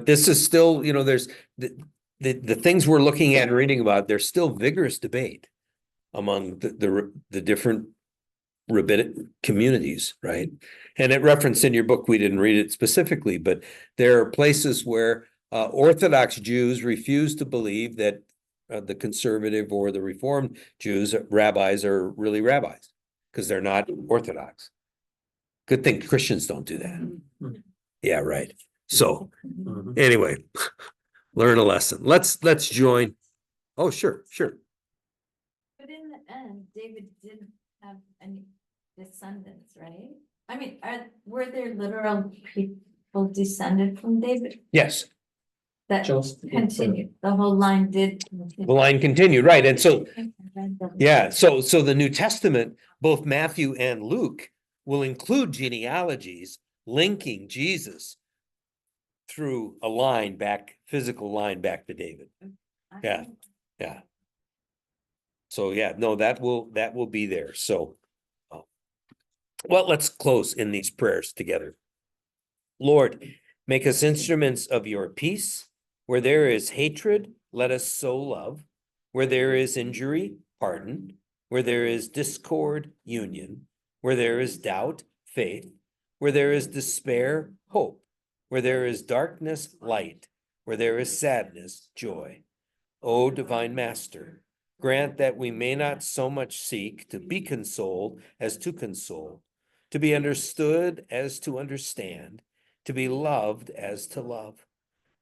A: this is still, there's the things we're looking at and reading about, there's still vigorous debate among the different rabbinic communities, right? And it referenced in your book, we didn't read it specifically, but there are places where Orthodox Jews refuse to believe that the conservative or the Reformed Jews, rabbis, are really rabbis because they're not Orthodox. Good thing Christians don't do that. Yeah, right. So
E: Mhm.
A: anyway, learn a lesson. Let's join. Oh, sure.
G: But in the end, David didn't have any descendants, right? I mean, were there literal people descended from David
A: Yes,
G: that
E: Joseph.
G: continued? The whole line did.
A: the line continued, right? And so,
G: continue.
A: yeah, so the New Testament, both Matthew and Luke will include genealogies linking Jesus through a line back, physical line back to David. Yeah. Yeah. So yeah, no, that will be there. So, well, let's close in these prayers together. Lord, make us instruments of your peace. Where there is hatred, let us sow love. Where there is injury, pardon. Where there is discord, union. Where there is doubt, faith. Where there is despair, hope. Where there is darkness, light. Where there is sadness, joy. O divine Master, grant that we may not so much seek to be consoled as to console, to be understood as to understand, to be loved as to love.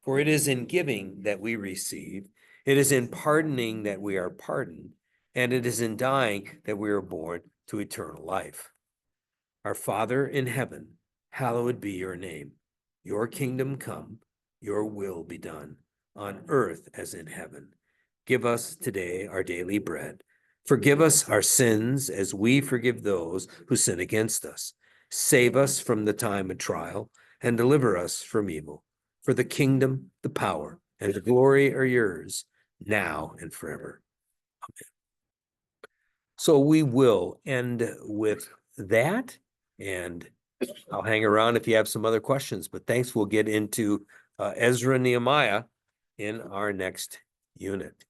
A: For it is in giving that we receive, it is in pardoning that we are pardoned, and it is in dying that we are born to eternal life. Our Father in heaven, hallowed be your name. Your kingdom come, your will be done, on earth as in heaven. Give us today our daily bread. Forgive us our sins as we forgive those who sin against us. Save us from the time of trial and deliver us from evil. For the kingdom, the power, and the glory are yours, now and forever. Amen. So we will end with that, and I'll hang around if you have some other questions, but thanks. We'll get into Ezra and Nehemiah in our next unit.